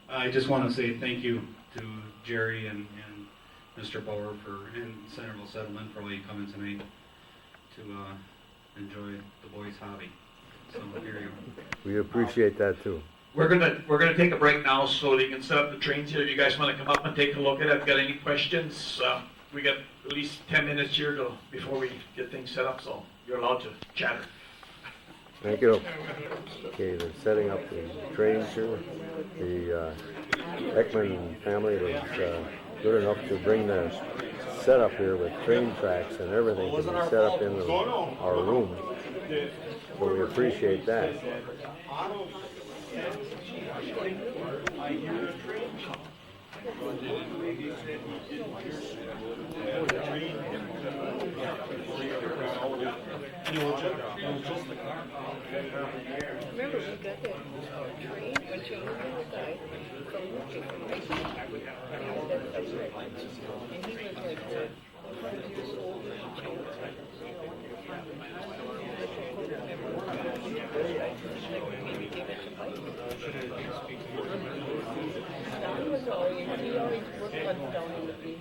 Speaker 11: I just want to say thank you to Jerry and Mr. Bauer and Centerville Settlement for letting you come in tonight to enjoy the boys' hobby. So here you go.
Speaker 2: We appreciate that too.
Speaker 12: We're gonna take a break now so they can set up the trains here. You guys want to come up and take a look at it? Got any questions? We got at least 10 minutes here before we get things set up, so you're allowed to chatter.
Speaker 2: Thank you. Okay, they're setting up the trains here. The Heckamn family was good enough to bring the setup here with train tracks and everything to be set up in our room. So we appreciate that.
Speaker 1: Remember, we got that train when Chernobyl died from working from and he was like 5 years older than Chernobyl. Maybe give it to Mike. Don was always, he always worked on down in the beach.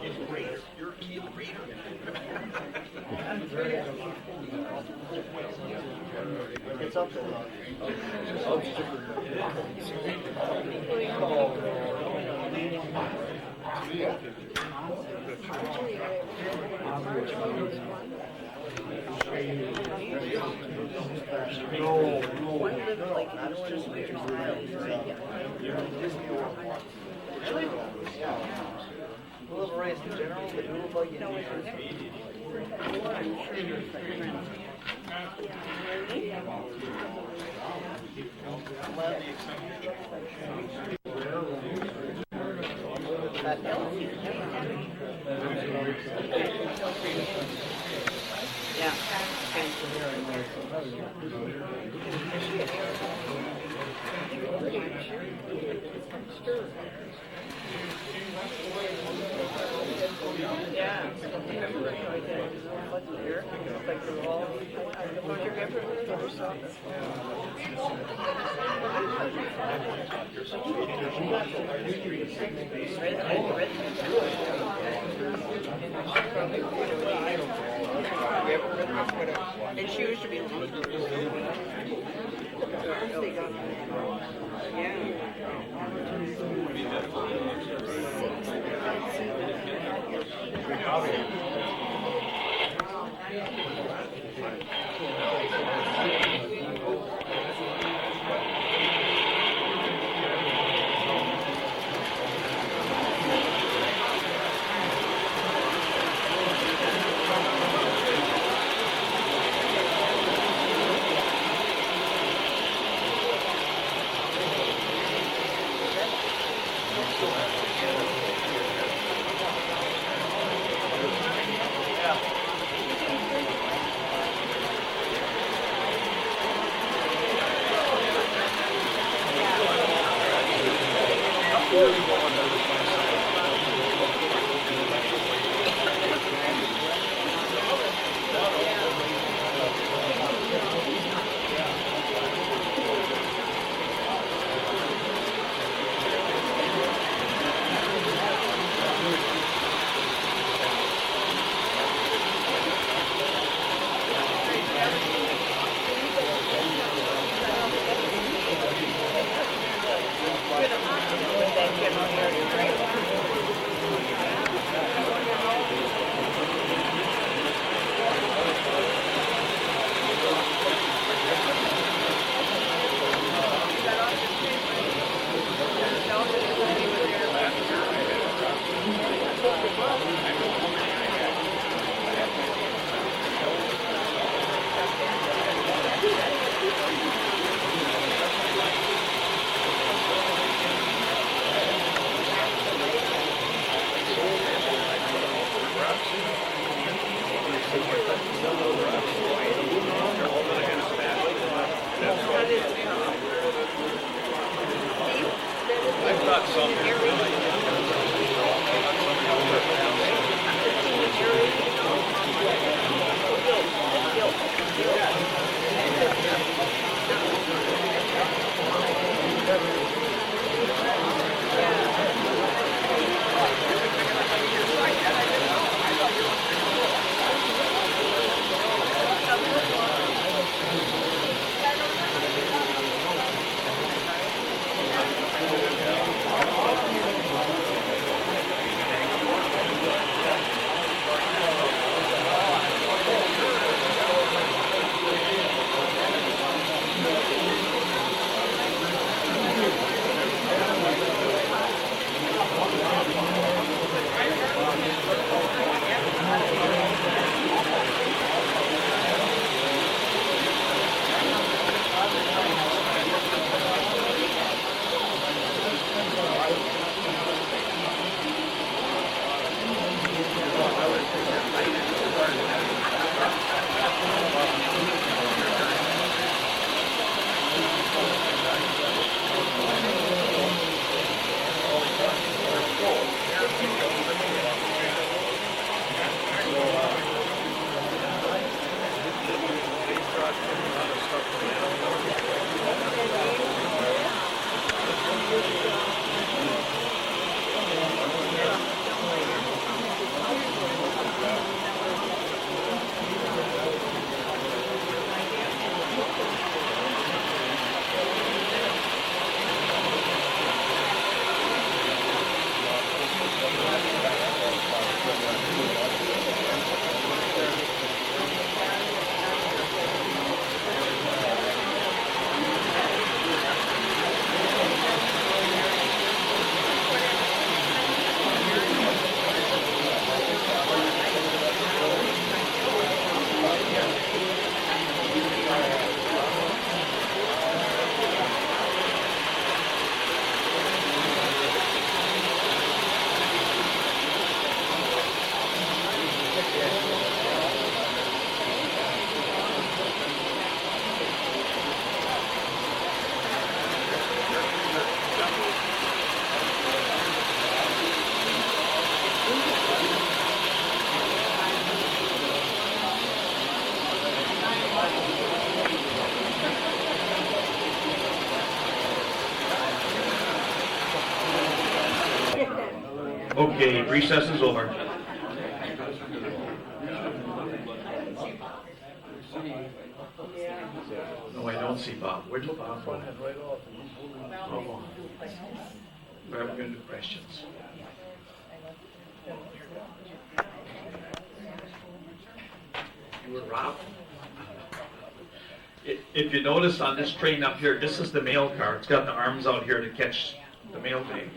Speaker 12: She's great. You're a key reader.
Speaker 1: It's up there. One lived like in the just major little race in general, but little buggy. And she used to be
Speaker 3: Okay, recess is over. No, I don't see Bob. Where's Bob? Oh. We're going to do questions. You were Rob? If you notice on this train up here, this is the mail car. It's got the arms out here to catch the mail bag.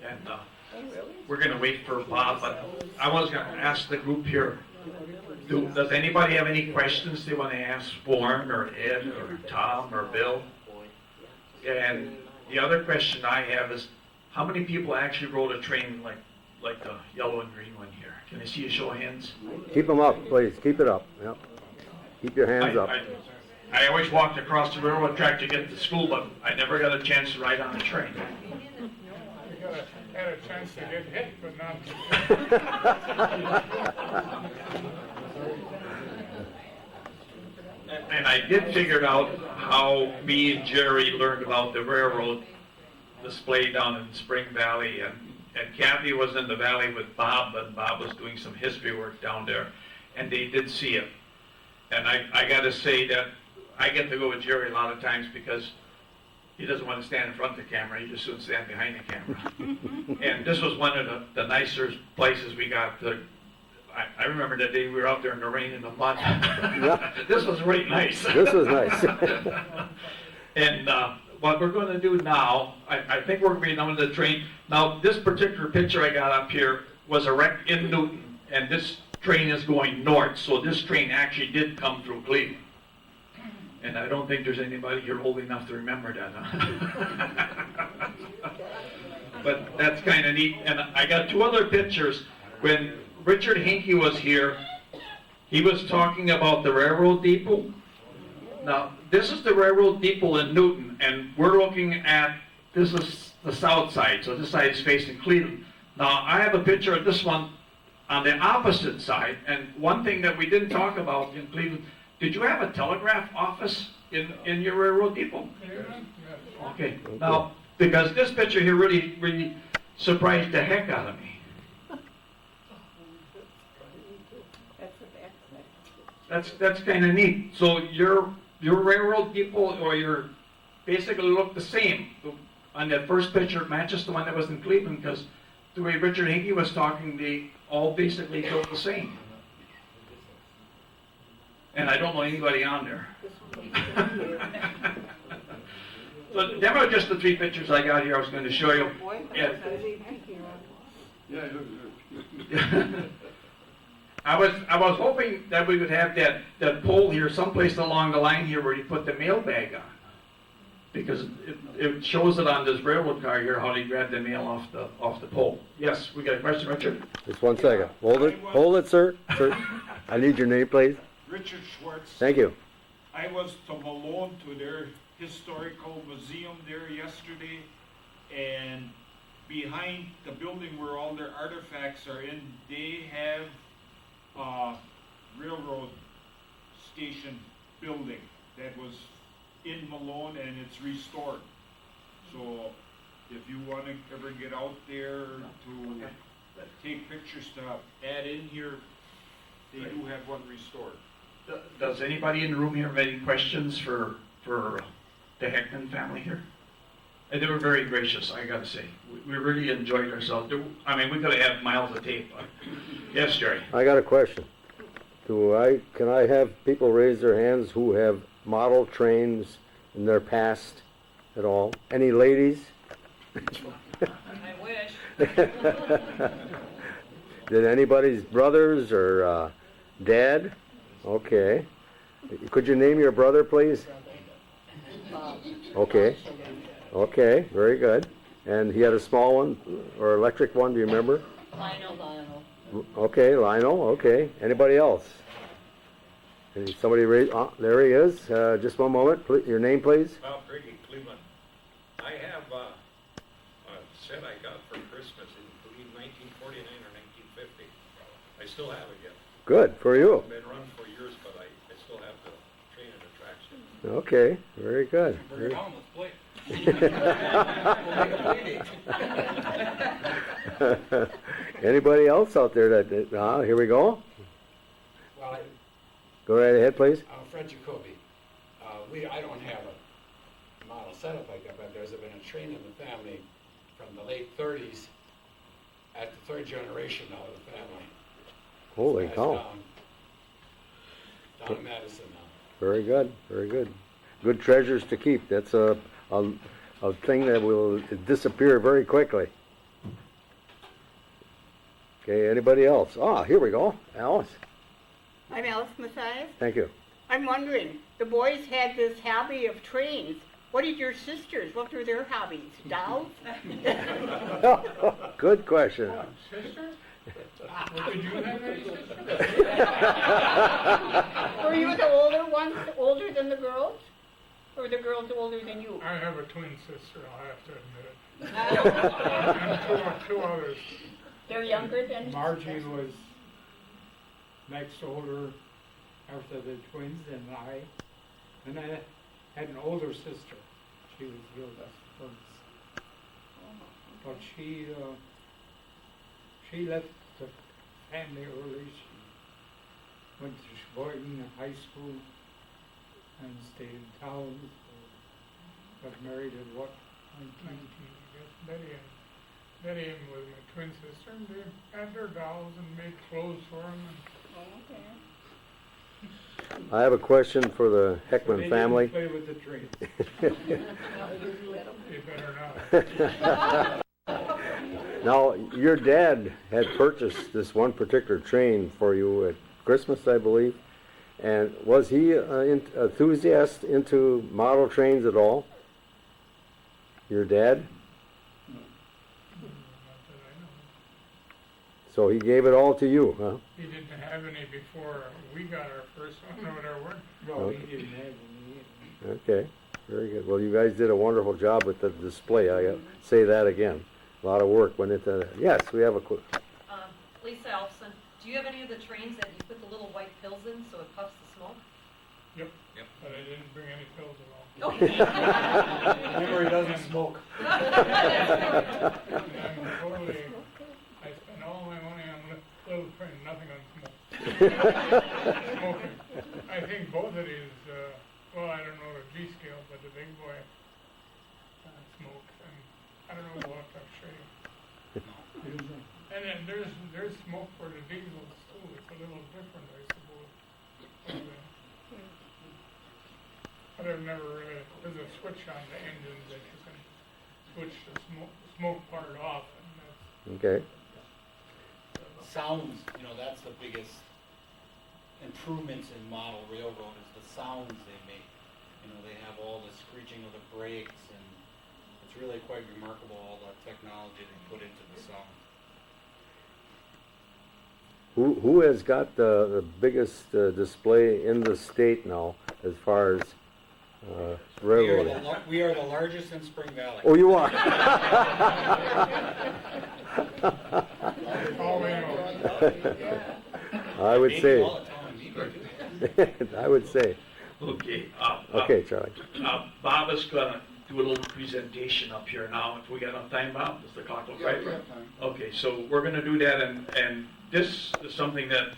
Speaker 3: And we're going to wait for Bob, but I was going to ask the group here, does anybody have any questions they want to ask Warren or Ed or Tom or Bill? And the other question I have is, how many people actually rode a train like the yellow and green one here? Can I see a show of hands?
Speaker 2: Keep them up, please. Keep it up. Yep. Keep your hands up.
Speaker 3: I always walked across the railroad track to get to school, but I never got a chance to ride on a train.
Speaker 13: Had a chance to get hit, but not.
Speaker 3: And I did figure out how me and Jerry learned about the railroad display down in Spring Valley, and Kathy was in the valley with Bob, and Bob was doing some history work down there, and they did see it. And I got to say that I get to go with Jerry a lot of times because he doesn't want to stand in front of the camera, he just wants to stand behind the camera. And this was one of the nicer places we got to. I remember that day we were out there in the rain and the mud.
Speaker 2: Yeah.
Speaker 3: This was really nice.
Speaker 2: This was nice.
Speaker 3: And what we're going to do now, I think we're going to be on the train. Now, this particular picture I got up here was a wreck in Newton, and this train is going north, so this train actually did come through Cleveland. And I don't think there's anybody here old enough to remember that, huh? But that's kind of neat. And I got two other pictures. When Richard Hinkey was here, he was talking about the railroad depot. Now, this is the railroad depot in Newton, and we're looking at, this is the south side, so this side is facing Cleveland. Now, I have a picture of this one on the opposite side, and one thing that we didn't talk about in Cleveland, did you have a telegraph office in your railroad depot? Okay, now, because this picture here really surprised the heck out of me. That's kind of neat. So your railroad depot, or your, basically look the same. On that first picture, it matches the one that was in Cleveland, because the way Richard Hika was talking, they all basically built the same. And I don't know anybody on there. So them are just the three pictures I got here I was going to show you. I was hoping that we would have that pole here someplace along the line here where you put the mail bag on. Because it shows it on this railroad car here how they grab the mail off the pole. Yes, we got a question, Richard?
Speaker 2: Just one second. Hold it, sir. Sir, I need your name, please.
Speaker 14: Richard Schwartz.
Speaker 2: Thank you.
Speaker 14: I was to Malone to their historical museum there yesterday, and behind the building where all their artifacts are in, they have a railroad station building that was in Malone, and it's restored. So if you want to ever get out there to take pictures to add in here, they do have one restored.
Speaker 3: Does anybody in the room here have any questions for the Heckamn family here? And they were very gracious, I gotta say. We really enjoyed ourselves. I mean, we could have had miles of tape. Yes, Jerry?
Speaker 2: I got a question. Can I have people raise their hands who have model trains in their past at all? Any ladies?
Speaker 6: I wish.
Speaker 2: Did anybody's brothers or dad? Okay. Could you name your brother, please? Okay. Okay, very good. And he had a small one or electric one, do you remember?
Speaker 6: Lionel.
Speaker 2: Okay, Lionel, okay. Anybody else? Somebody raise, there he is. Just one moment. Your name, please?
Speaker 15: Bob Brady, Cleveland. I have a set I got for Christmas in, I believe, 1949 or 1950. I still have it yet.
Speaker 2: Good, for you.
Speaker 15: It's been run for years, but I still have the train and attraction.
Speaker 2: Okay, very good.
Speaker 14: Bring it on, let's play.
Speaker 2: Anybody else out there that, here we go.
Speaker 16: Well,
Speaker 2: Go right ahead, please.
Speaker 16: Fred Jacoby. I don't have a model setup like that, but there's been a train in the family from the late 30s at the third generation now of the family.
Speaker 2: Holy
Speaker 16: It's
Speaker 2: cow.
Speaker 16: Down in Madison now.
Speaker 2: Very good, very good. Good treasures to keep. That's a thing that will disappear very quickly. Okay, anybody else? Here we go. Alice.
Speaker 17: I'm Alice Mathias.
Speaker 2: Thank you.
Speaker 17: I'm wondering, the boys had this hobby of trains. What did your sisters, what were their hobbies? Dolls?
Speaker 2: Good question.
Speaker 13: Sister? Did you have any sisters?
Speaker 17: Were you the older ones, older than the girls? Or were the girls older than you?
Speaker 13: I have a twin sister, I'll have to admit it. And two others.
Speaker 17: They're younger than
Speaker 8: Margie was next older after the twins and I. And I had an older sister. She was the oldest first. But she left the family early. She went to Sheboygan High School and stayed in town. Got married at what?
Speaker 13: 19, I guess. Betty was my twin sister, and they had their dolls and made clothes for them.
Speaker 2: I have a question for the Heckamn family.
Speaker 8: Play with the trains.
Speaker 13: You better not.
Speaker 2: Now, your dad had purchased this one particular train for you at Christmas, I believe. And was he an enthusiast into model trains at all? Your dad? So he gave it all to you, huh?
Speaker 13: He didn't have any before we got our first one or whatever.
Speaker 8: No, he didn't have any.
Speaker 2: Okay. Very good. Well, you guys did a wonderful job with the display. I say that again. A lot of work went into that. Yes, we have a quick.
Speaker 9: Lisa Elfson, do you have any of the trains that you put the little white pills in so it puffs the smoke?
Speaker 13: Yep. But I didn't bring any pills along.
Speaker 11: Remember, he doesn't smoke.
Speaker 13: I'm totally, I spend all my money on little train, nothing on smoke. Smoking. I think both of these, well, I don't know the G scale, but the big boy smokes, and I don't know what I'm saying. And then there's smoke for the diesels too. It's a little different, I suppose. But I've never really, there's a switch on the engines that you can switch the smoke part off, and that's.
Speaker 2: Okay.
Speaker 11: Sounds, that's the biggest improvements in model railroad is the sounds they make. They have all the screeching of the brakes, and it's really quite remarkable all the technology they put into the sound.
Speaker 2: Who has got the biggest display in the state now as far as railroading?
Speaker 11: We are the largest in Spring Valley.
Speaker 2: Oh, you are? I would say. I would say.
Speaker 12: Okay.
Speaker 2: Okay, Charlie.
Speaker 12: Bob is gonna do a little presentation up here now. If we got enough time, Bob, does the clock look right? Okay, so we're gonna do that, and this is something that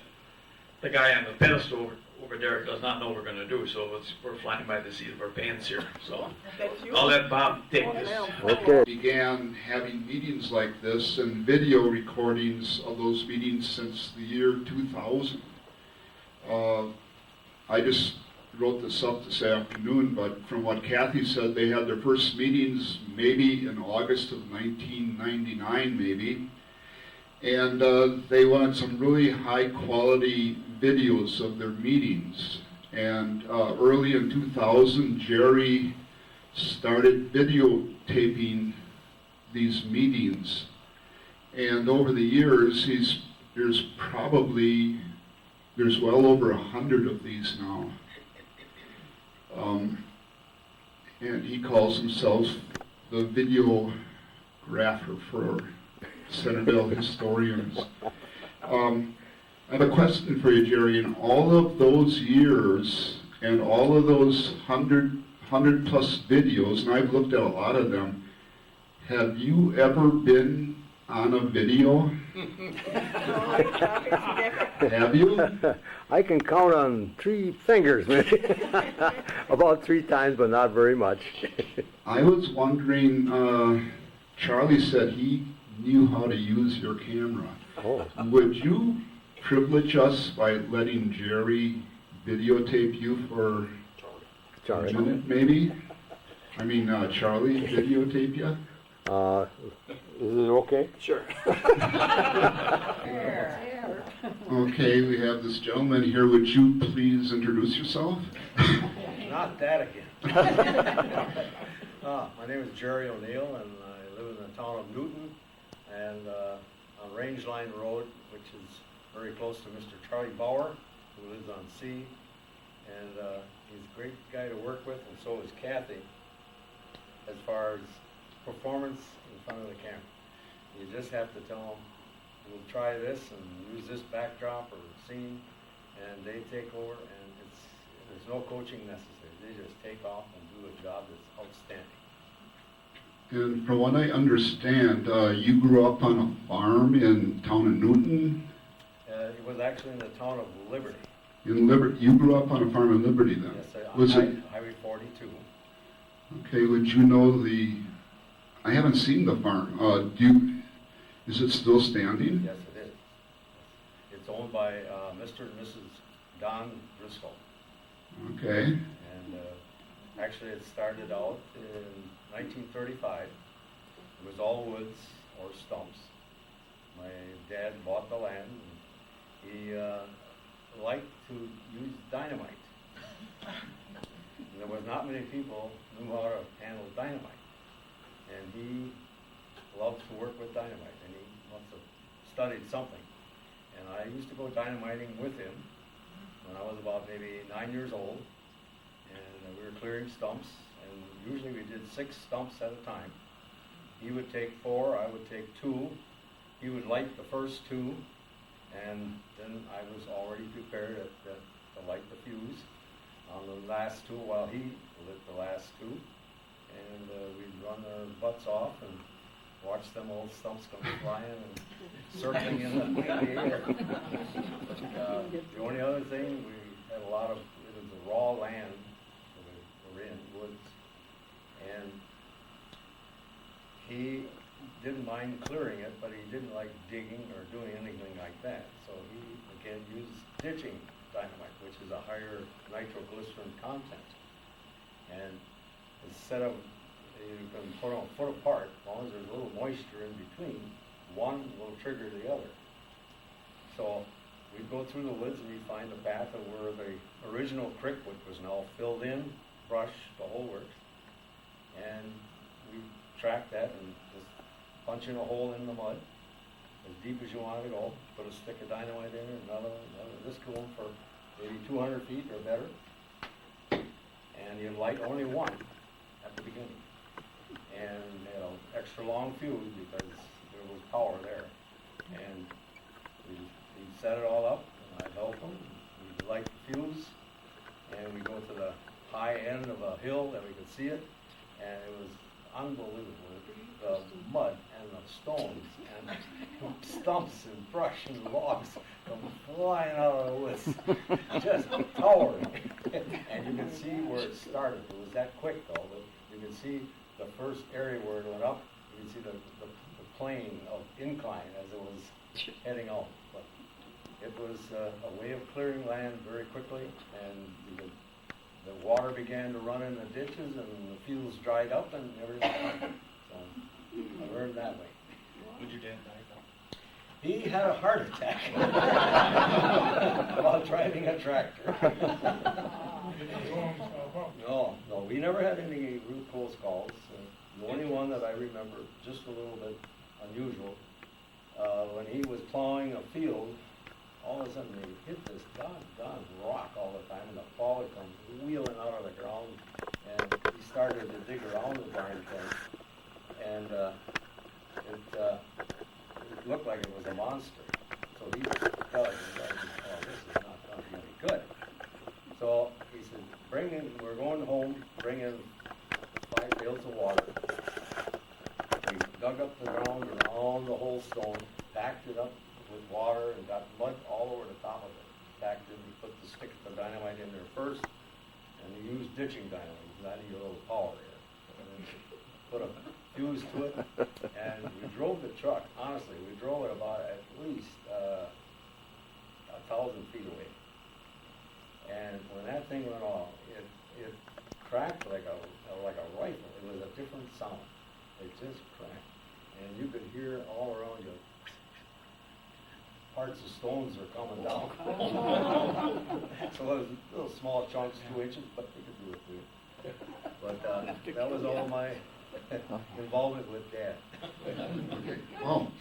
Speaker 12: the guy on the pedestal over there does not know we're gonna do. So we're flying by the seat of our pants here. So I'll let Bob take this.
Speaker 2: Okay.
Speaker 18: Began having meetings like this and video recordings of those meetings since the year 2000. I just wrote this up this afternoon, but from what Kathy said, they had their first meetings maybe in August of 1999, maybe. And they wanted some really high quality videos of their meetings. And early in 2000, Jerry started videotaping these meetings. And over the years, there's well over 100 of these now. And he calls himself the videographer for Centerville Historians. I have a question for you, Jerry. In all of those years and all of those 100 plus videos, and I've looked at a lot of them, have you ever been on a video? Have you?
Speaker 2: I can count on 3 fingers, maybe. About 3 times, but not very much.
Speaker 18: I was wondering, Charlie said he knew how to use your camera.
Speaker 2: Oh.
Speaker 18: Would you privilege us by letting Jerry videotape you for a minute, maybe? I mean, Charlie videotape you?
Speaker 2: Is it okay?
Speaker 12: Sure.
Speaker 18: Okay, we have this gentleman here. Would you please introduce yourself?
Speaker 19: Not that again. My name is Jerry O'Neill, and I live in the town of Newton, and on Range Line Road, which is very close to Mr. Charlie Bauer, who lives on C, and he's a great guy to work with, and so is Kathy, as far as performance in front of the camera. You just have to tell them, we'll try this and use this backdrop or scene, and they take over, and there's no coaching necessary. They just take off and do a job that's outstanding.
Speaker 18: And from what I understand, you grew up on a farm in town of Newton?
Speaker 19: It was actually in the town of Liberty.
Speaker 18: In Liberty, you grew up on a farm in Liberty then?
Speaker 19: Yes,
Speaker 18: Was it?
Speaker 19: Highway 42.
Speaker 18: Okay, would you know I haven't seen the farm. Is it still standing?
Speaker 19: Yes, it is. It's owned by Mr. and Mrs. Don Driscoll.
Speaker 18: Okay.
Speaker 19: And actually it started out in 1935. It was all woods or stumps. My dad bought the land, and he liked to use dynamite. And there was not many people who knew how to handle dynamite. And he loves to work with dynamite, and he must have studied something. And I used to go dynamiting with him when I was about maybe 9 years old, and we were clearing stumps, and usually we did 6 stumps at a time. He would take 4, I would take 2. He would light the first 2, and then I was already prepared to light the fuse on the last 2 while he lit the last 2. And we'd run our butts off and watch them old stumps come flying and circling in the air. But, the only other thing, we had a lot of, it was the raw land we were in, woods, and he didn't mind clearing it, but he didn't like digging or doing anything like that. So he, again, used ditching dynamite, which is a higher nitroglycerin content. And instead of, you can put them a foot apart, as long as there's a little moisture in between, one will trigger the other. So we'd go through the woods and we'd find the path of where the original creek, which was now filled in, brush, the whole works. And we track that and just punch in a hole in the mud, as deep as you want to go, put a stick of dynamite in it, another, this going for maybe 200 feet or better. And you light only one at the beginning. And extra long fuse because there was power there. And we'd set it all up, and I'd help them. We'd light the fuse, and we'd go to the high end of a hill that we could see it, and it was unbelievable. The mud and the stones and stumps and brush and logs come flying out of the woods, just towering. And you can see where it started. It was that quick though, but you can see the first area where it went up. You can see the plane of incline as it was heading out. But it was a way of clearing land very quickly, and the water began to run in the ditches, and the fields dried up, and everything happened. So I learned that way.
Speaker 12: Would your dad die though?
Speaker 19: He had a heart attack while driving a tractor. No, we never had any real close calls. The only one that I remember, just a little bit unusual, when he was plowing a field, all of a sudden he hit this doggone rock all the time, and the plow would come wheeling out of the ground, and he started to dig around the darn thing, and it looked like it was a monster. So he was telling me, oh, this is not going to be any good. So he said, we're going home, bring in 5 pails of water. We dug up the ground around the whole stone, backed it up with water, and got mud all over the top of it. Backed it, we put the stick of dynamite in there first, and we used ditching dynamite, not even a little power there. And then put a fuse to it, and we drove the truck. Honestly, we drove it about at least 1,000 feet away. And when that thing went off, it cracked like a rifle. It was a different sound. It just cracked, and you could hear all around you. Parts of stones are coming down. So it was little small chunks, 2 inches, but they could do it too. But that was all my involvement with Dad.
Speaker 18: Okay. Well,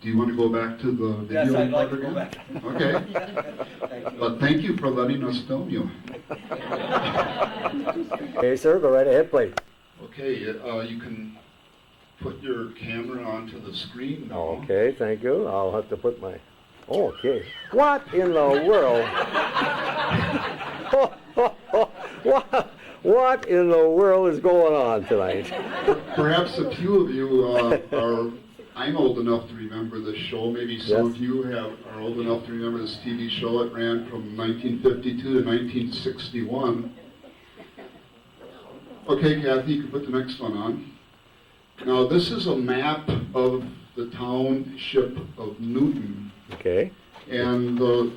Speaker 18: do you want to go back to the video?
Speaker 19: Yes, I'd like to go back.
Speaker 18: Okay. But thank you for letting us film you.
Speaker 2: Okay, sir, go right ahead, please.
Speaker 18: Okay, you can put your camera onto the screen now.
Speaker 2: Okay, thank you. I'll have to put my... Okay. What in the world? What in the world is going on tonight?
Speaker 18: Perhaps a few of you are... I'm old enough to remember this show. Maybe some of you are old enough to remember this TV show. It ran from 1952 to 1961. Okay, Kathy, you can put the next one on. Now, this is a map of the township of Newton.
Speaker 2: Okay.
Speaker 18: And the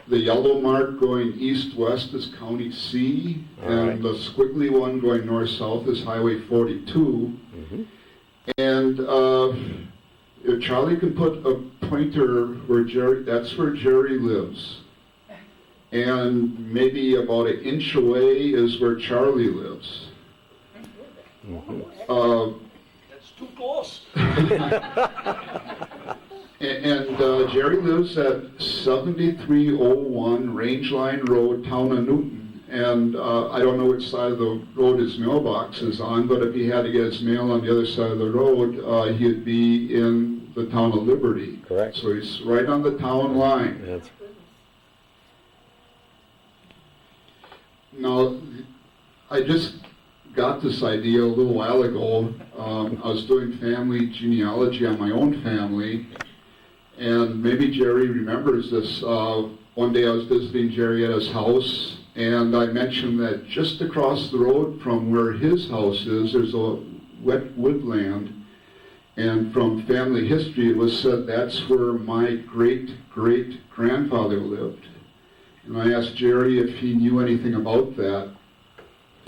Speaker 18: yellow mark going east-west is County C, and the squiggly one going north-south is Highway 42.
Speaker 2: Mm-hmm.
Speaker 18: And if Charlie can put a pointer where that's where Jerry lives. And maybe about an inch away is where Charlie lives.
Speaker 2: Mm-hmm.
Speaker 12: That's too close.
Speaker 18: And Jerry lives at 7301 Rangeline Road, Town of Newton. and I don't know which side of the road his mailbox is on, but if he had to get his mail on the other side of the road, he'd be in the town of Liberty.
Speaker 2: Correct.
Speaker 18: So he's right on the town line.
Speaker 2: That's
Speaker 18: Now, I just got this idea a little while ago. I was doing family genealogy on my own family, and maybe Jerry remembers this. One day I was visiting Jerry at his house, and I mentioned that just across the road from where his house is, there's a wet woodland, and from family history it was said that's where my great-great-grandfather lived. And I asked Jerry if he knew anything about that.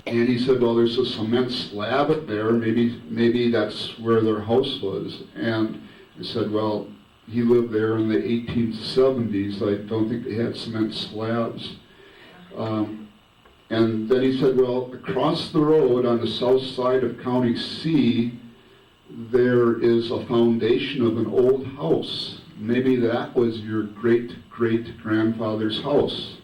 Speaker 18: And he said, well, there's a cement slab up there, maybe that's where their house was. And I said, well, he lived there in the 1870s. I don't think they had cement slabs. And then he said, well, across the road on the south side of County C, there is a foundation of an old house. Maybe that was your great-great-grandfather's house.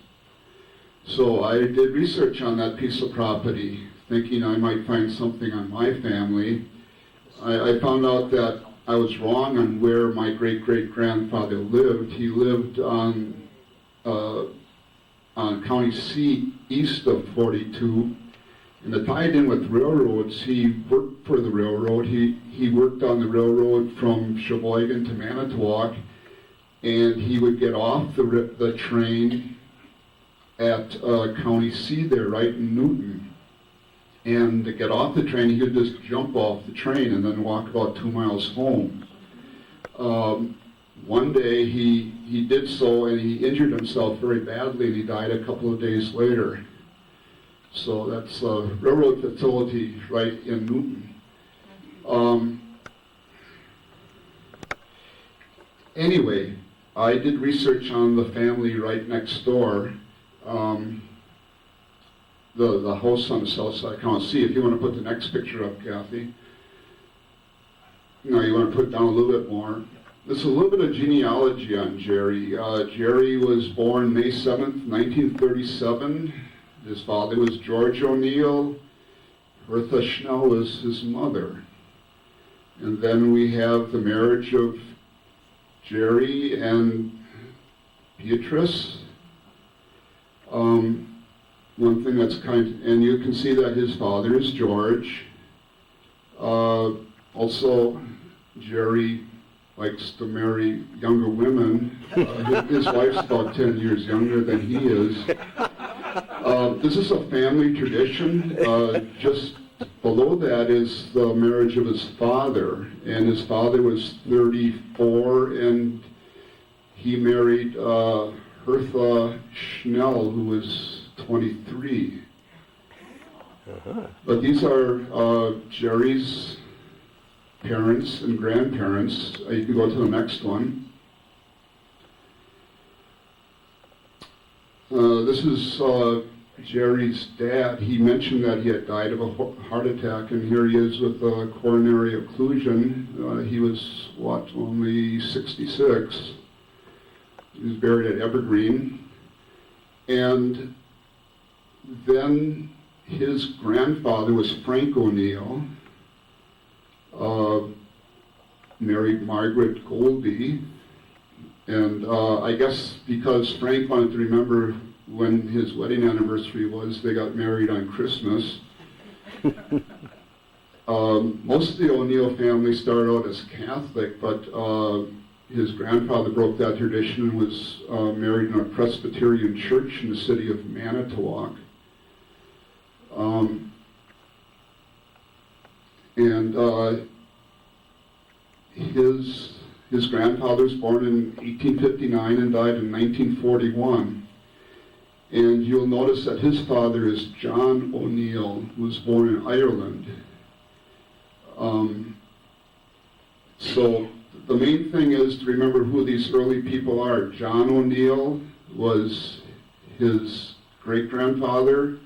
Speaker 18: So I did research on that piece of property, thinking I might find something on my family. I found out that I was wrong on where my great-great-grandfather lived. He lived on County C east of 42. And to tie it in with railroads, he worked for the railroad. He worked on the railroad from Sheboygan to Manitowoc, and he would get off the train at County C there, right in Newton. And to get off the train, he would just jump off the train and then walk about 2 miles home. One day he did so, and he injured himself very badly, and he died a couple of days later. So that's a railroad facility right in Newton. Anyway, I did research on the family right next door. The house on the south side. I can't see. If you want to put the next picture up, Kathy. No, you want to put down a little bit more. There's a little bit of genealogy on Jerry. Jerry was born May 7th, 1937. His father was George O'Neill. Bertha Schnell was his mother. And then we have the marriage of Jerry and Beatrice. One thing that's and you can see that his father is George. Also, Jerry likes to marry younger women. His wife's about 10 years younger than he is. This is a family tradition. Just below that is the marriage of his father. And his father was 34, and he married Hertha Schnell, who was 23. But these are Jerry's parents and grandparents. You can go to the next one. This is Jerry's dad. He mentioned that he had died of a heart attack, and here he is with a coronary occlusion. He was, only 66. He was buried at Evergreen. And then his grandfather was Frank O'Neill, married Margaret Goldie. And I guess because Frank wanted to remember when his wedding anniversary was, they got married on Christmas. Most of the O'Neill family started out as Catholic, but his grandfather broke that tradition and was married in a Presbyterian church in the city of Manitowoc. His grandfather was born in 1859 and died in 1941. And you'll notice that his father is John O'Neill, who was born in Ireland. So the main thing is to remember who these early people are. John O'Neill was his great-grandfather,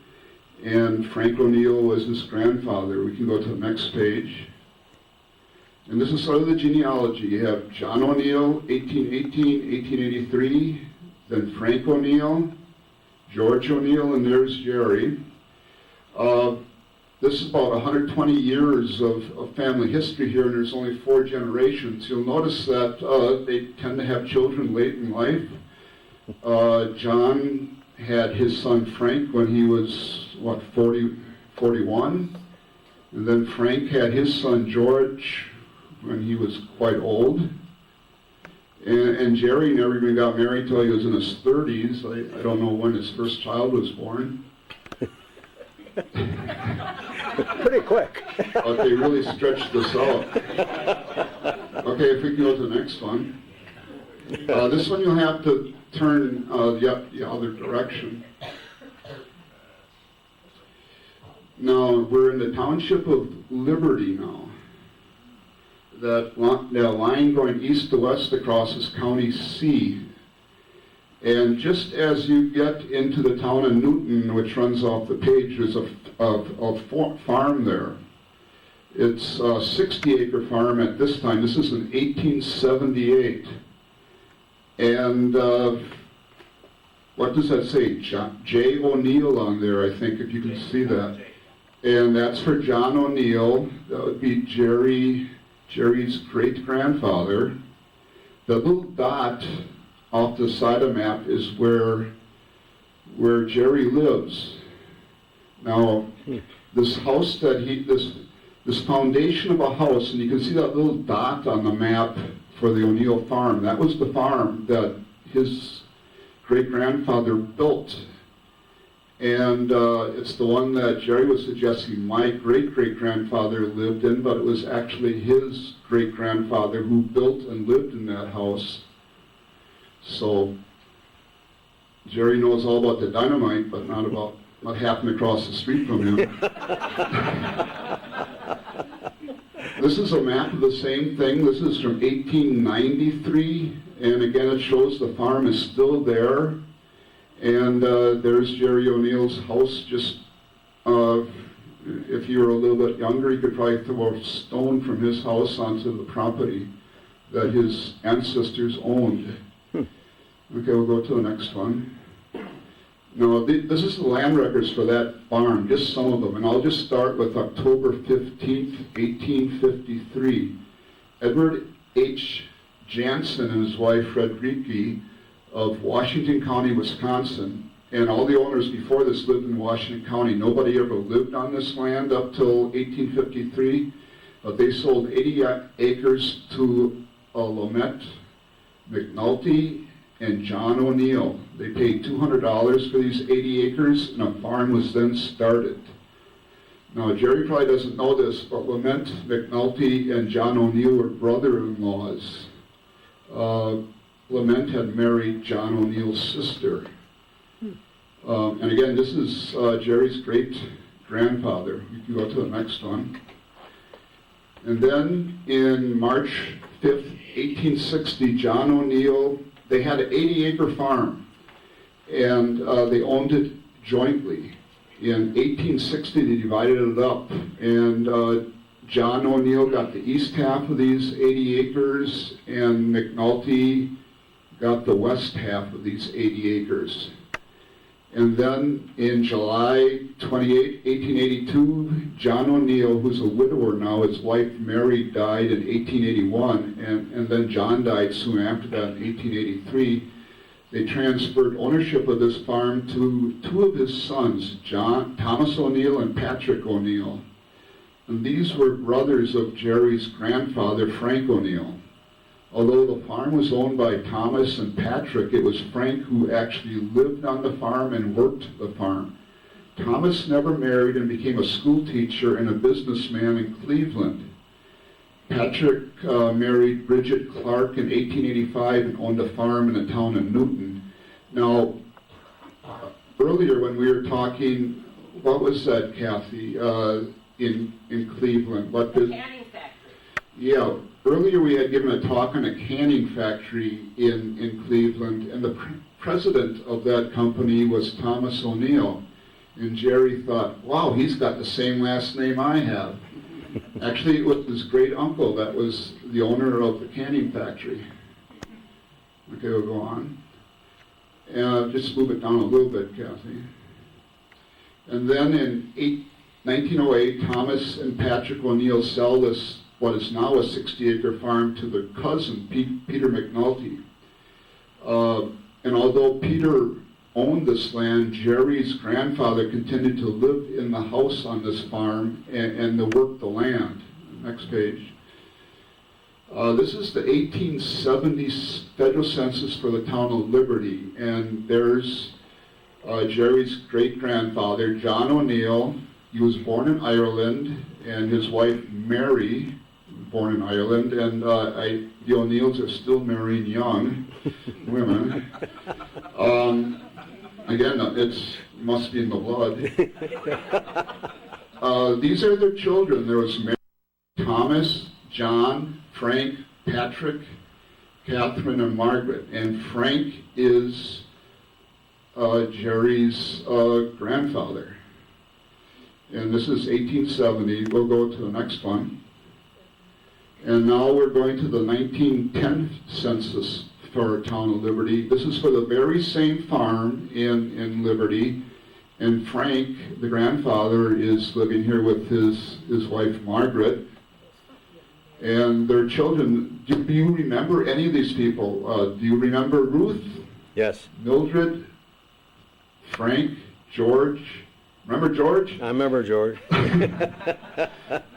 Speaker 18: and Frank O'Neill was his grandfather. We can go to the next page. And this is sort of the genealogy. You have John O'Neill, 1818, 1883, then Frank O'Neill, George O'Neill, and there's Jerry. This is about 120 years of family history here, and there's only 4 generations. You'll notice that they tend to have children late in life. John had his son Frank when he was, 41? And then Frank had his son George when he was quite old. And Jerry never even got married till he was in his 30s. I don't know when his first child was born.
Speaker 2: Pretty quick.
Speaker 18: But they really stretched this out. Okay, if we can go to the next one. This one you'll have to turn the other direction. Now, we're in the Township of Liberty now. That line going east to west across is County C. And just as you get into the town of Newton, which runs off the page, there's a farm there. It's a 60-acre farm at this time. This is in 1878. And what does that say? J. O'Neill on there, I think, if you can see that. And that's for John O'Neill. That would be Jerry's great-grandfather. The little dot off the side of the map is where Jerry lives. Now, this house this foundation of a house, and you can see that little dot on the map for the O'Neill farm. That was the farm that his great-grandfather built. And it's the one that Jerry was suggesting my great-great-grandfather lived in, but it was actually his great-grandfather who built and lived in that house. So Jerry knows all about the dynamite, but not about what happened across the street from him. This is a map of the same thing. This is from 1893, and again it shows the farm is still there. And there's Jerry O'Neill's house. Just if you were a little bit younger, you could probably throw a stone from his house onto the property that his ancestors owned. Okay, we'll go to the next one. Now, this is the land records for that farm, just some of them, and I'll just start with October 15th, 1853. Edward H. Jansen and his wife, Frederique, of Washington County, Wisconsin, and all the owners before this lived in Washington County. Nobody ever lived on this land up till 1853, but they sold 80 acres to Lamette McNulty and John O'Neill. They paid $200 for these 80 acres, and a farm was then started. Now, Jerry probably doesn't know this, but Lamette McNulty and John O'Neill were brother-in-laws. Lamette had married John O'Neill's sister. And again, this is Jerry's great-grandfather. You can go to the next one. And then in March 5th, 1860, John O'Neill, they had an 80-acre farm, and they owned it jointly. In 1860, they divided it up, and John O'Neill got the east half of these 80 acres, and McNulty got the west half of these 80 acres. And then in July 28, 1882, John O'Neill, who's a widower now, his wife Mary died in 1881, and then John died soon after that in 1883. They transferred ownership of this farm to 2 of his sons, Thomas O'Neill and Patrick O'Neill. And these were brothers of Jerry's grandfather, Frank O'Neill. Although the farm was owned by Thomas and Patrick, it was Frank who actually lived on the farm and worked the farm. Thomas never married and became a school teacher and a businessman in Cleveland. Patrick married Bridget Clark in 1885 and owned a farm in the town of Newton. Now, earlier when we were talking, what was that, Kathy, in Cleveland? What did,
Speaker 17: Canning factory.
Speaker 18: Yeah. Earlier we had given a talk on a canning factory in Cleveland, and the president of that company was Thomas O'Neill. And Jerry thought, wow, he's got the same last name I have. Actually, it was his great uncle that was the owner of the canning factory. Okay, we'll go on. Just move it down a little bit, Kathy. And then in 1908, Thomas and Patrick O'Neill sell this, what is now a 60-acre farm, to their cousin, Peter McNulty. And although Peter owned this land, Jerry's grandfather continued to live in the house on this farm and to work the land. Next page. This is the 1870 federal census for the town of Liberty, and there's Jerry's great-grandfather, John O'Neill. He was born in Ireland, and his wife, Mary, born in Ireland, and the O'Neills are still marrying young women. Again, it must be in the blood. These are their children. There was Mary, Thomas, John, Frank, Patrick, Catherine, and Margaret. And Frank is Jerry's grandfather. And this is 1870. We'll go to the next one. And now we're going to the 1910 census for town of Liberty. This is for the very same farm in Liberty. And Frank, the grandfather, is living here with his wife, Margaret. And their children. Do you remember any of these people? Do you remember Ruth?
Speaker 2: Yes.
Speaker 18: Mildred? Frank? George? Remember George?
Speaker 2: I remember George.
Speaker 18: And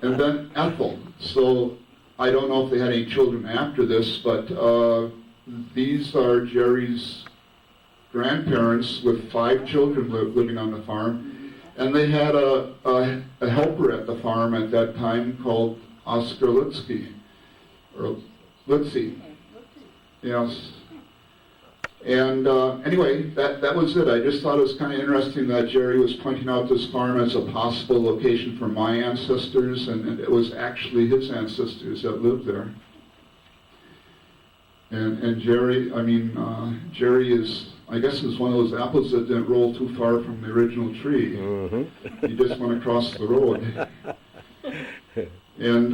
Speaker 18: then Ethel. So I don't know if they had any children after this, but these are Jerry's grandparents with 5 children living on the farm. And they had a helper at the farm at that time called Oscar Litsky, or Litzy. Yes. And anyway, that was it. I just thought it was kind of interesting that Jerry was pointing out this farm as a possible location for my ancestors, and it was actually his ancestors that lived there. And Jerry, Jerry is, I guess, is one of those apples that didn't roll too far from the original tree. Mm-hmm. He just went across the road. And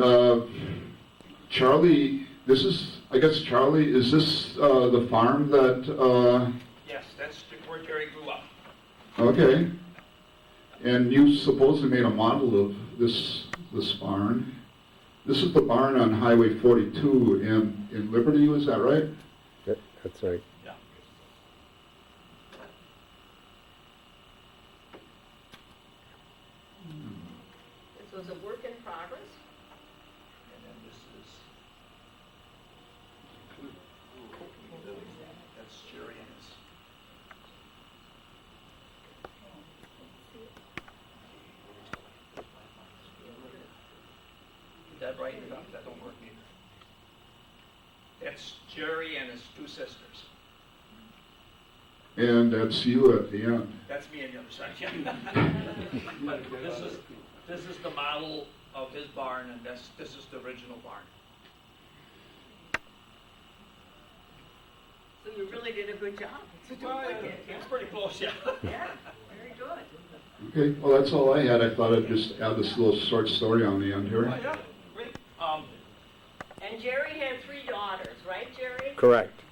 Speaker 18: Charlie, I guess Charlie, is this the farm that...
Speaker 12: Yes, that's where Jerry grew up.
Speaker 18: Okay. And you supposedly made a model of this barn. This is the barn on Highway 42 in Liberty, is that right?
Speaker 2: That's right.
Speaker 12: Yeah.
Speaker 1: This was a work in progress.
Speaker 12: And then this is, that's Jerry and his. Is that right? No, that don't work either. That's Jerry and his 2 sisters.
Speaker 18: And that's you at the end.
Speaker 12: That's me on the other side, yeah. But this is the model of his barn, and this is the original barn.
Speaker 1: So you really did a good job.
Speaker 12: It's pretty close, yeah.
Speaker 1: Yeah, very good.
Speaker 18: Okay, well, that's all I had. I thought I'd just add this little short story on the end here.
Speaker 12: Oh, yeah, great.
Speaker 1: And Jerry had 3 daughters, right, Jerry?
Speaker 2: Correct.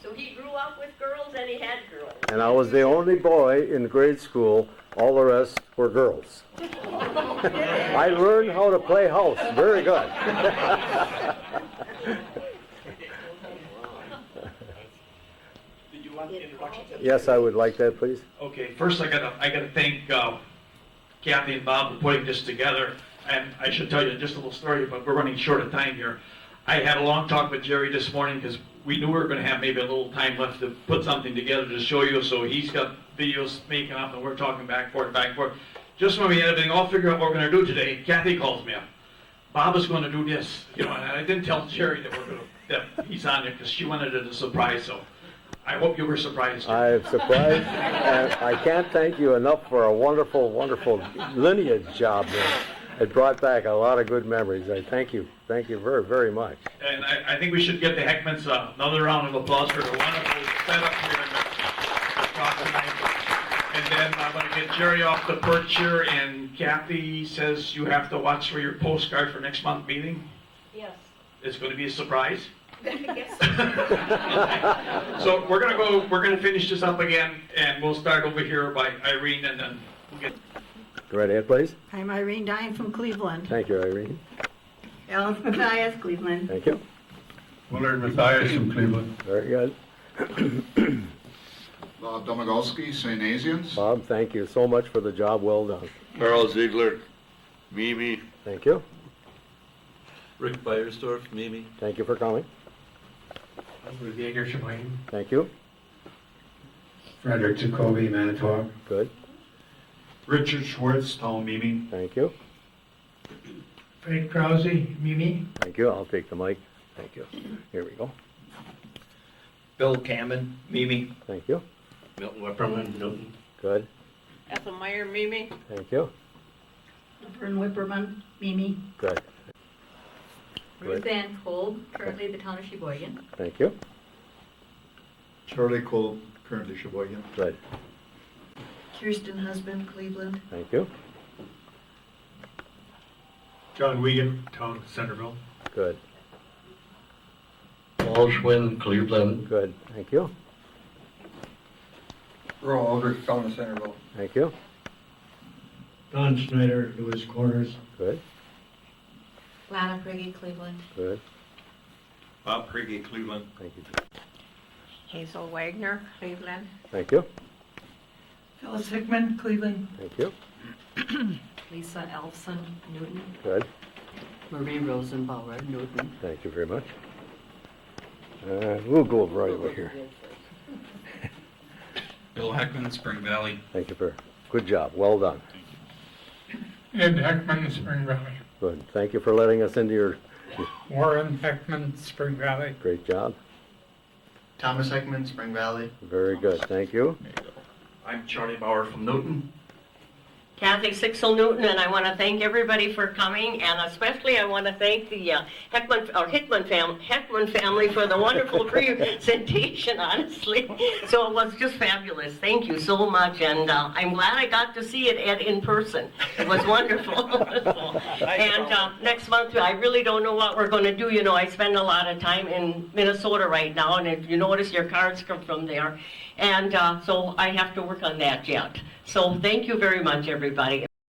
Speaker 1: So he grew up with girls and he had girls.
Speaker 2: And I was the only boy in grade school. All the rest were girls. I learned how to play house. Very good.
Speaker 12: Did you want the introduction?
Speaker 2: Yes, I would like that, please.
Speaker 3: Okay, first I gotta thank Kathy and Bob for putting this together. And I should tell you just a little story, but we're running short of time here. I had a long talk with Jerry this morning because we knew we were going to have maybe a little time left to put something together to show you. So he's got videos making up, and we're talking back and forth. Just when we had everything all figured out what we're going to do today, Kathy calls me up. Bob is going to do this, and I didn't tell Jerry that he's on there because she wanted it a surprise. So I hope you were surprised.
Speaker 2: I'm surprised, and I can't thank you enough for a wonderful, wonderful lineage job there. It brought back a lot of good memories. I thank you very, very much.
Speaker 3: And I think we should give the Heckmans another round of applause for the wonderful setup here in the talk tonight. And then I'm going to get Jerry off the perch here, and Kathy says you have to watch for your postcard for next month's meeting.
Speaker 1: Yes.
Speaker 3: It's going to be a surprise.
Speaker 1: I guess
Speaker 3: So we're gonna finish this up again, and we'll start over here by Irene, and then we'll get.
Speaker 2: Go right ahead, please.
Speaker 17: I'm Irene Dine from Cleveland.
Speaker 2: Thank you, Irene.
Speaker 17: Alice Matthias, Cleveland.
Speaker 2: Thank you.
Speaker 5: Willard Matthias from Cleveland.
Speaker 2: Very good.
Speaker 18: Bob Domagowski, St. Asians.
Speaker 2: Bob, thank you so much for the job well done.
Speaker 20: Carl Ziegler, Mimi.
Speaker 2: Thank you.
Speaker 20: Rick Beiersdorf, Mimi.
Speaker 2: Thank you for coming.
Speaker 4: Sheboygan.
Speaker 2: Thank you.
Speaker 4: Frederick Jacoby, Manitowoc.
Speaker 2: Good.
Speaker 7: Richard Schwartz, Town Mimi.
Speaker 2: Thank you.
Speaker 8: Fred Krause, Mimi.
Speaker 2: Thank you. I'll take the mic. Thank you. Here we go.
Speaker 12: Bill Cammon, Mimi.
Speaker 2: Thank you.
Speaker 10: Milton Whipperman, Newton.
Speaker 2: Good.
Speaker 1: Ethel Meyer, Mimi.
Speaker 2: Thank you.
Speaker 17: Vern Whipperman, Mimi.
Speaker 2: Good.
Speaker 6: Ruth Ann Kolb, currently the town of Sheboygan.
Speaker 2: Thank you.
Speaker 5: Charlie Kolb, currently Sheboygan.
Speaker 2: Good.
Speaker 6: Kirsten Husband, Cleveland.
Speaker 2: Thank you.
Speaker 7: John Wiegand, Town of Centerville.
Speaker 2: Good.
Speaker 10: Paul Schwinn, Cleveland.
Speaker 2: Good. Thank you.
Speaker 5: Earl Aldrich, Town of Centerville.
Speaker 2: Thank you.
Speaker 10: Don Schneider, Lewis Corners.
Speaker 2: Good.
Speaker 6: Lana Priggy, Cleveland.
Speaker 2: Good.
Speaker 7: Bob Krieger, Cleveland.
Speaker 2: Thank you.
Speaker 17: Hazel Wagner, Cleveland.
Speaker 2: Thank you.
Speaker 17: Phyllis Hickman, Cleveland.
Speaker 2: Thank you.
Speaker 6: Lisa Elfson, Newton.
Speaker 2: Good.
Speaker 6: Marie Rosenbauer, Newton.
Speaker 2: Thank you very much. We'll go right over here.
Speaker 3: Bill Heckman, Spring Valley.
Speaker 2: Thank you for good job. Well done.
Speaker 13: Ed Heckman, Spring Valley.
Speaker 2: Good. Thank you for letting us into your
Speaker 13: Warren Heckman, Spring Valley.
Speaker 2: great job.
Speaker 10: Thomas Heckman, Spring Valley.
Speaker 2: Very good. Thank you.
Speaker 3: I'm Charlie Bauer from Newton.
Speaker 1: Kathy Sixel Newton, and I want to thank everybody for coming, and especially I want to thank the Hickman family for the wonderful presentation, honestly. So it was just fabulous. Thank you so much, and I'm glad I got to see it in person. It was wonderful. Next month, I really don't know what we're going to do. You know, I spend a lot of time in Minnesota right now, and if you notice, your cards come from there. And so I have to work on that yet. So thank you very much, everybody.